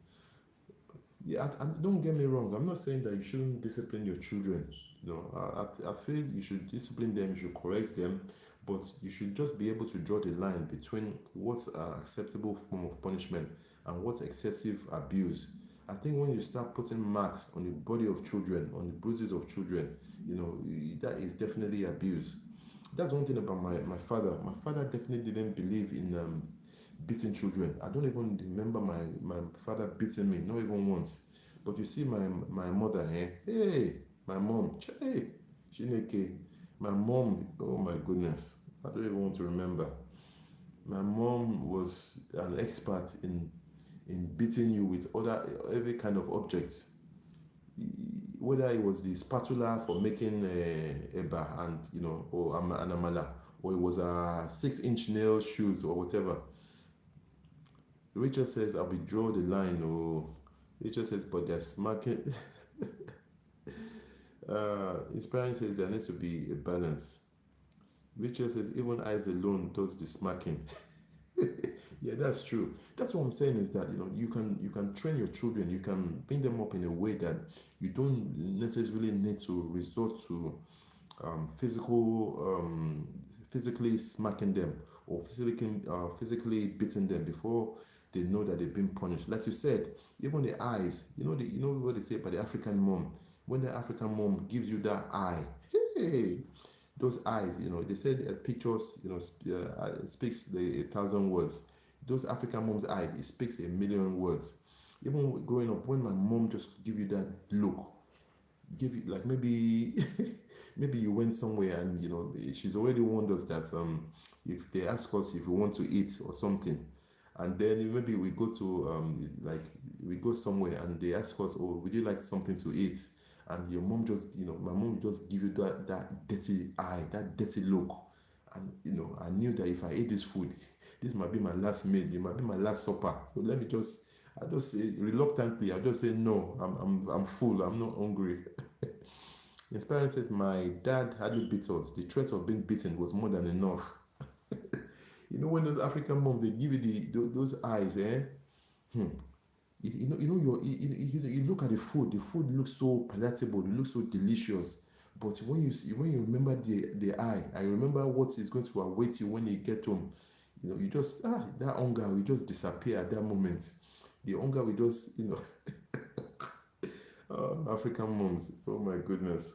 Yeah, don't get me wrong. I'm not saying that you shouldn't discipline your children. I feel you should discipline them, you should correct them, but you should just be able to draw the line between what's an acceptable form of punishment and what's excessive abuse. I think when you start putting marks on the body of children, on the bruises of children, that is definitely abuse. That's one thing about my father. My father definitely didn't believe in beating children. I don't even remember my father beating me, not even once. But you see my mother, hey, my mom, hey, Chineke, my mom, oh my goodness, I don't even want to remember. My mom was an expert in beating you with every kind of objects, whether it was the spatula for making eba and or an amala, or it was a 6-inch nail shoes or whatever. Rachel says, I'll be draw the line. Oh, Rachel says, but they're smacking. Inspiring says there needs to be a balance. Rachel says, even eyes alone does the smacking. Yeah, that's true. That's what I'm saying is that you can train your children, you can bring them up in a way that you don't necessarily need to resort to physically smacking them or physically beating them before they know that they've been punished. Like you said, even the eyes. You know what they say about the African mom. When the African mom gives you that eye, hey, those eyes. They said pictures. Speaks a thousand words. Those African mom's eye, it speaks a million words. Even growing up, when my mom just give you that look, give you like maybe maybe you went somewhere and she's already warned us that if they ask us if we want to eat or something, and then maybe we go to like we go somewhere and they ask us, oh, would you like something to eat, and your mom just my mom just give you that dirty eye, that dirty look, and I knew that if I ate this food, this might be my last meal, it might be my last supper, so let me just I just say reluctantly, I just say no, I'm full, I'm not hungry. Inspiring says, my dad hardly beat us. The threat of being beaten was more than enough. When those African moms, they give you those eyes, Hmm. You look at the food looks so palatable, it looks so delicious. But when you remember the eye, I remember what is going to await you when you get home. You just that hunger will just disappear at that moment. The hunger will just African moms. Oh my goodness.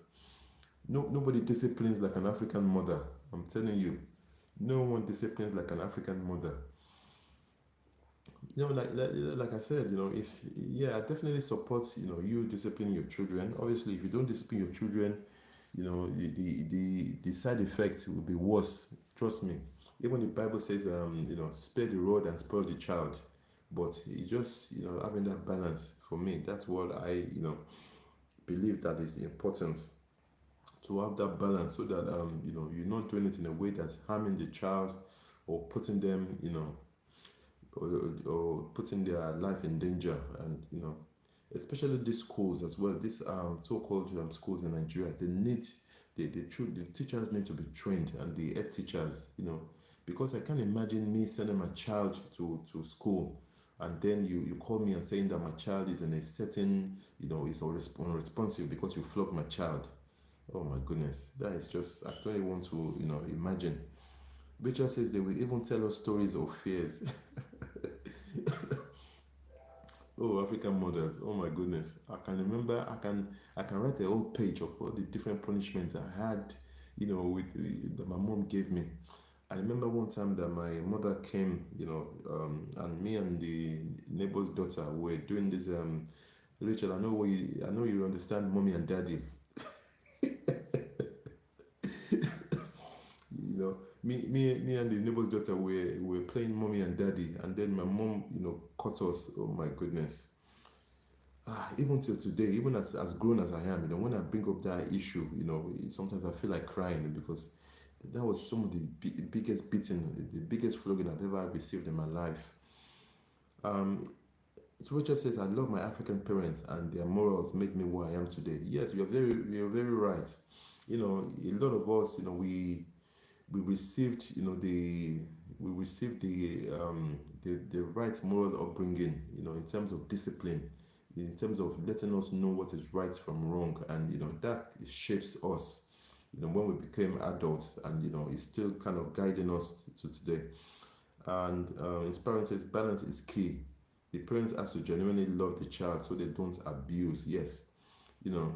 No, nobody disciplines like an African mother. I'm telling you, no one disciplines like an African mother. Like I said, it's yeah, I definitely support you disciplining your children. Obviously, if you don't discipline your children, the side effects will be worse. Trust me. Even the Bible says, spare the rod and spoil the child. But it's just having that balance for me. That's what I believe that is important, to have that balance so that you're not doing it in a way that's harming the child or putting them or putting their life in danger. And especially these schools as well, these so-called schools in Nigeria, they need the teachers need to be trained, and the head teachers, because I can't imagine me sending my child to school, and then you call me and saying that my child is in a certain is unresponsive because you flog my child. Oh my goodness, that is just, I don't even want to imagine. Rachel says they will even tell us stories of fears. Oh, African mothers. Oh my goodness. I can remember. I can write a whole page of all the different punishments I had. That my mom gave me. I remember one time that my mother came. And me and the neighbor's daughter were doing this. Rachel, I know you understand mommy and daddy. me and the neighbor's daughter were playing mommy and daddy, and then my mom, caught us. Oh my goodness. Even till today, even as grown as I am, when I bring up that issue, sometimes I feel like crying because that was some of the biggest beating, the biggest flogging I've ever received in my life. Um, so Richard says, I love my African parents and their morals make me who I am today. Yes, you're very right. A lot of us, we received, we received the right moral upbringing, in terms of discipline, in terms of letting us know what is right from wrong, and that shapes us. When we became adults, and it's still kind of guiding us to today. And inspiring says balance is key. The parents has to genuinely love the child so they don't abuse. Yes, you know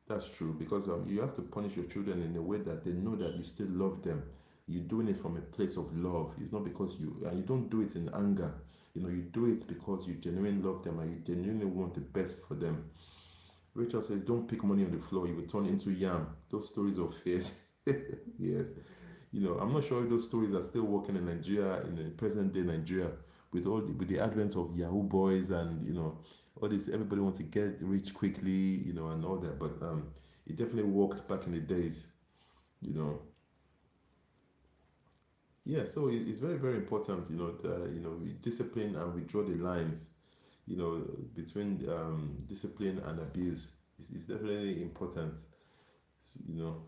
that's true, because you have to punish your children in a way that they know that you still love them. You're doing it from a place of love. It's not because you don't do it in anger. You do it because you genuinely love them and you genuinely want the best for them. Rachel says, don't pick money on the floor, you will turn into yam. Those stories of fears. Yes. I'm not sure if those stories are still working in Nigeria, in the present day Nigeria, with the advent of Yahoo boys, and all this. Everybody wants to get rich quickly, and all that. But it definitely worked back in the days, you know. Yeah, so it's very very important, that we discipline and we draw the lines, between discipline and abuse. It's definitely important, you know.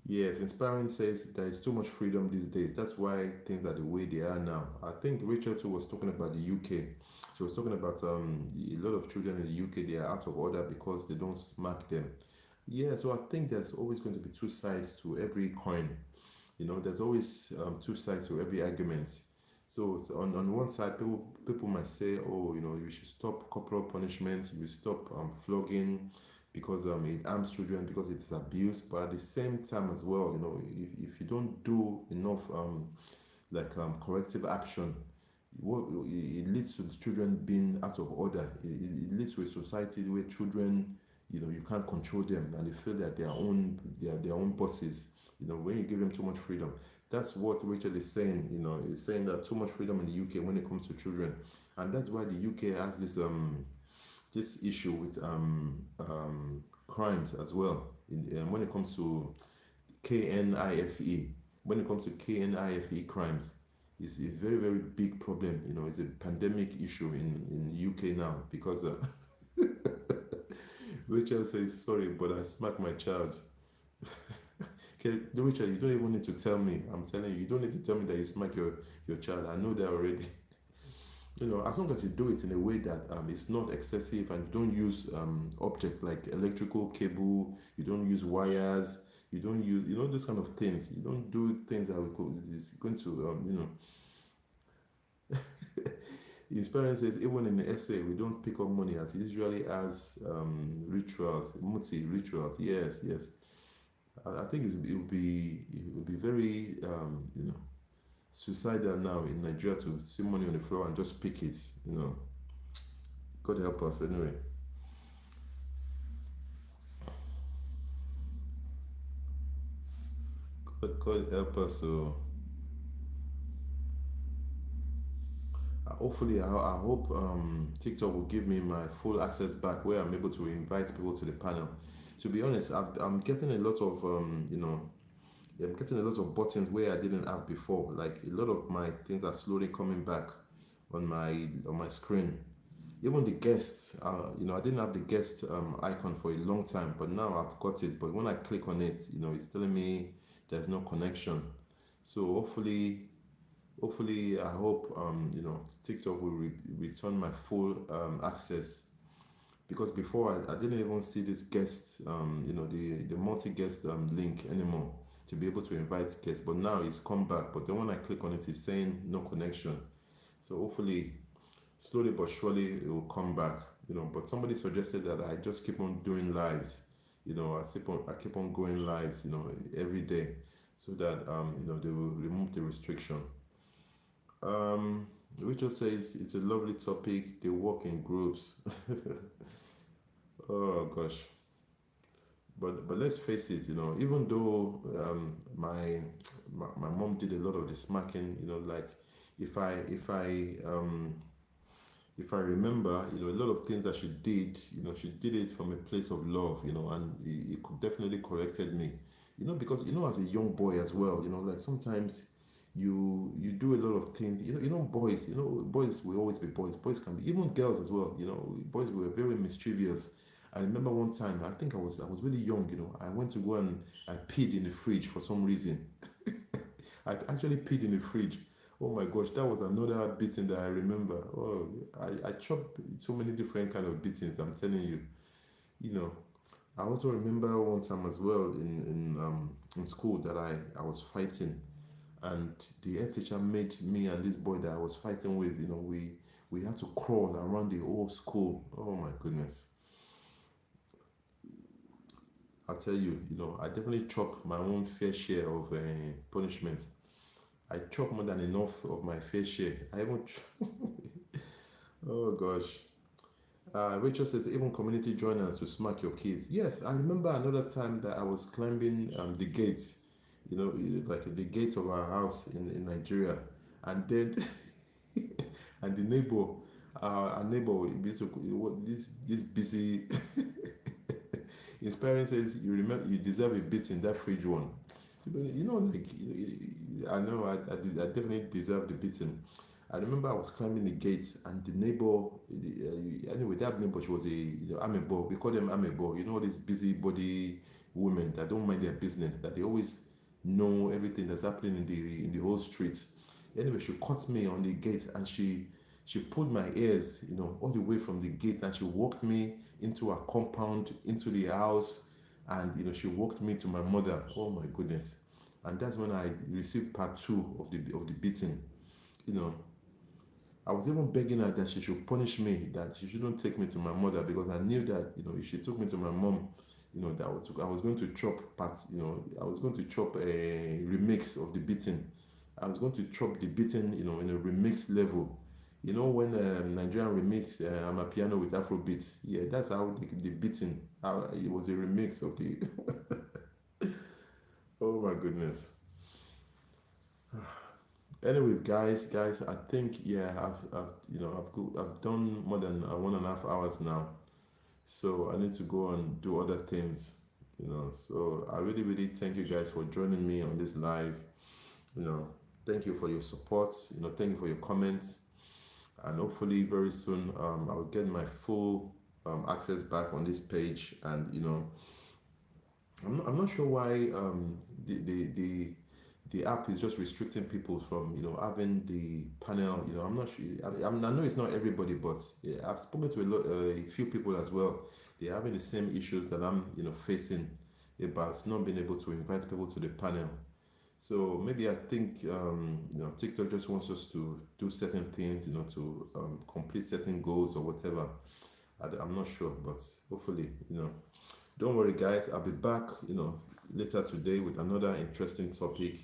Yes, inspiring says there is too much freedom these days. That's why things are the way they are now. I think Rachel too was talking about the UK. She was talking about a lot of children in the UK, they are out of order because they don't smack them. Yeah, so I think there's always going to be two sides to every coin. There's always two sides to every argument. So on one side, people might say, oh, you should stop corporal punishment, you stop flogging, because it harms children, because it is abuse. But at the same time as well, if you don't do enough corrective action, it leads to the children being out of order. It leads to a society where children, you can't control them and they feel that they are their own bosses. When you give them too much freedom. That's what Rachel is saying. Is saying that too much freedom in the UK when it comes to children, and that's why the UK has this issue with crimes as well. When it comes to KNIFE, when it comes to KNIFE crimes, it's a very very big problem. It's a pandemic issue in the UK now, because Rachel says, sorry, but I smacked my child. Okay, Rachel, you don't even need to tell me. I'm telling you, you don't need to tell me that you smack your child. I know that already. As long as you do it in a way that it's not excessive, and you don't use objects like electrical cable, you don't use wires, you don't use, those kind of things. You don't do things that is going to, his parents says, even in the essay, we don't pick up money, as it usually has rituals, muti rituals. Yes, yes. I think it will be very suicidal now in Nigeria to see money on the floor and just pick it. God help us anyway. God help us. So hopefully, I hope TikTok will give me my full access back, where I'm able to invite people to the panel. To be honest, I'm getting a lot of I'm getting a lot of buttons where I didn't have before. Like, a lot of my things are slowly coming back on my screen. Even the guests, I didn't have the guest icon for a long time, but now I've got it. But when I click on it, it's telling me there's no connection. So hopefully, I hope TikTok will return my full access, because before I didn't even see this guest, the multi-guest link anymore to be able to invite guests. But now it's come back. But then when I click on it, it's saying no connection. So hopefully, slowly but surely, it will come back. But somebody suggested that I just keep on doing lives. I keep on going lives, every day, so that they will remove the restriction. Rachel says it's a lovely topic. They work in groups. Oh gosh. but let's face it, even though my mom did a lot of the smacking, like if I if I if I remember, a lot of things that she did, she did it from a place of love, and it could definitely corrected me, because as a young boy as well, like sometimes you do a lot of things, boys, boys will always be boys. Boys can be even girls as well, boys were very mischievous. I remember one time, I think I was really young, I went to go and I peed in the fridge for some reason. I actually peed in the fridge. Oh my gosh, that was another beating that I remember. Oh, I chopped so many different kind of beatings. I'm telling you. You know, I also remember one time as well in school that I was fighting, and the head teacher made me and this boy that I was fighting with. We had to crawl around the whole school. Oh my goodness. I tell you, I definitely chopped my own fair share of punishment. I chop more than enough of my fair share. I even, oh gosh. Rachel says, even community joiners to smack your kids. Yes, I remember another time that I was climbing the gates, like the gates of our house in Nigeria. And then, and the neighbor, our neighbor, basically, this busy, his parents says, you deserve a bit in that fridge one. Like, I know I definitely deserve the beating. I remember I was climbing the gates and the neighbor, anyway, that neighbor, she was a, amebo. We call them amebo. These busybody women that don't mind their business, that they always know everything that's happening in the whole street. Anyway, she caught me on the gate and she pulled my ears, all the way from the gate, and she walked me into a compound, into the house, and she walked me to my mother. Oh my goodness. And that's when I received part two of the beating. You know, I was even begging her that she should punish me, that she shouldn't take me to my mother, because I knew that if she took me to my mom, that I was going to chop part. I was going to chop a remix of the beating. I was going to chop the beating, in a remix level. When Nigerian remix I'm a piano with Afrobeat. Yeah, that's how the beating. How it was a remix of the. Oh my goodness. Anyways, guys, I think, yeah, I've done more than 1.5 hours now, so I need to go and do other things. So I really, really thank you guys for joining me on this live. You know, thank you for your support. Thank you for your comments, and hopefully very soon I'll get my full access back on this page. And I'm not sure why the app is just restricting people from having the panel. I'm not sure. I know it's not everybody, but yeah, I've spoken to a few people as well. They're having the same issues that I'm facing about not being able to invite people to the panel. So maybe I think TikTok just wants us to do certain things, to complete certain goals or whatever. I'm not sure, but hopefully, don't worry, guys. I'll be back, later today with another interesting topic.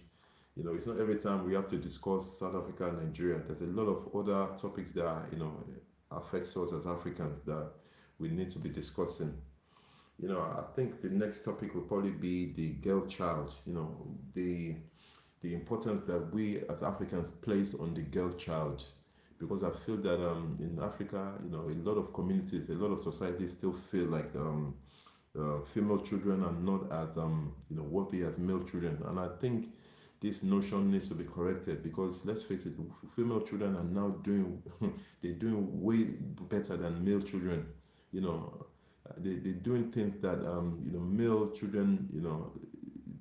It's not every time we have to discuss South Africa and Nigeria. There's a lot of other topics that affects us as Africans that we need to be discussing. I think the next topic will probably be the girl child. The importance that we as Africans place on the girl child, because I feel that in Africa, a lot of communities, a lot of societies still feel like female children are not as worthy as male children, and I think this notion needs to be corrected, because let's face it, female children are now doing they're doing way better than male children. They're doing things that male children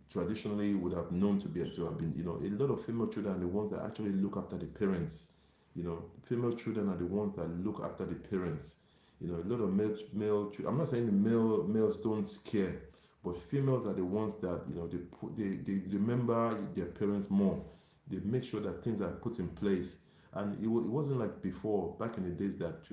traditionally would have known to have been. A lot of female children are the ones that actually look after the parents. Female children are the ones that look after the parents. A lot of male. I'm not saying the males don't care, but females are the ones that they remember their parents more. They make sure that things are put in place. And it wasn't like before, back in the days, that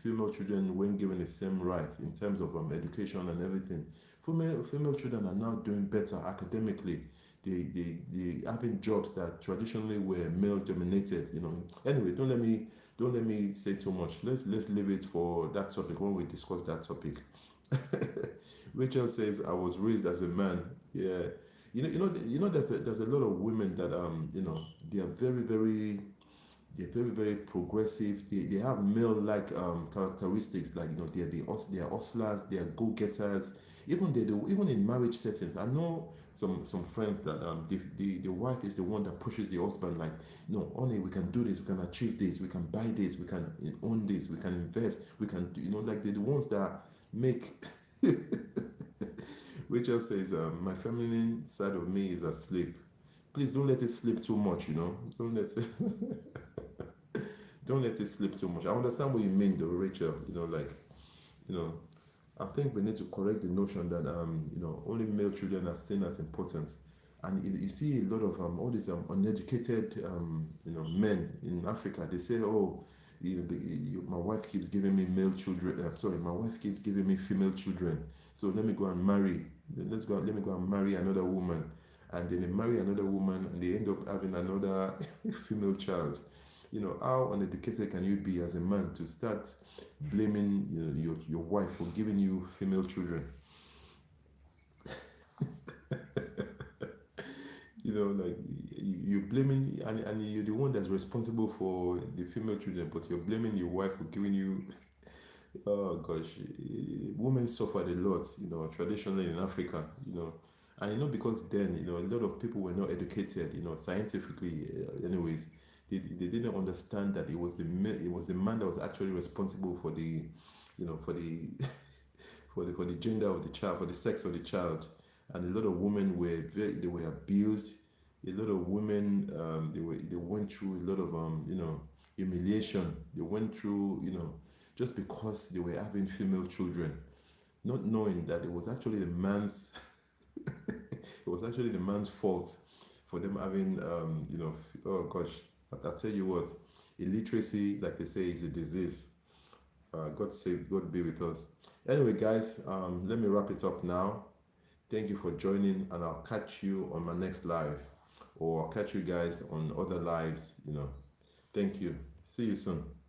female children weren't given the same rights in terms of education and everything. Female children are now doing better academically. They having jobs that traditionally were male dominated. Anyway, don't let me say too much. Let's leave it for that topic when we discuss that topic. Rachel says, "I was raised as a man." Yeah, there's a lot of women that they are they're very very progressive. They have male like characteristics, like they are hustlers, they are go getters. Even even in marriage settings, I know some friends that the wife is the one that pushes the husband, like, no, honey, we can do this, we can achieve this, we can buy this, we can own this, we can invest, we can like they're the ones that make. Rachel says, my feminine side of me is asleep. Please don't let it sleep too much, don't let it. Don't let it slip too much. I understand what you mean, though, Rachel. You know, I think we need to correct the notion that only male children are seen as important. And you see a lot of all these uneducated men in Africa. They say, oh, my wife keeps giving me male children. Sorry, my wife keeps giving me female children. So let me go and marry. Let me go and marry another woman. And then they marry another woman, and they end up having another female child. How uneducated can you be as a man to start blaming your wife for giving you female children? Like you're blaming, and you're the one that's responsible for the female children, but you're blaming your wife for giving you. Oh gosh, women suffered a lot, traditionally in Africa, and because then, a lot of people were not educated, scientifically, anyways. They didn't understand that it was the man that was actually responsible for the, for the for the gender of the child, for the sex of the child. And a lot of women they were abused. A lot of women they went through a lot of humiliation. They went through just because they were having female children, not knowing that it was actually the man's it was actually the man's fault for them having oh gosh, I'll tell you what, illiteracy, like they say, is a disease. God save, God be with us. Anyway, guys, let me wrap it up now. Thank you for joining, and I'll catch you on my next live, or I'll catch you guys on other lives. Thank you. See you soon.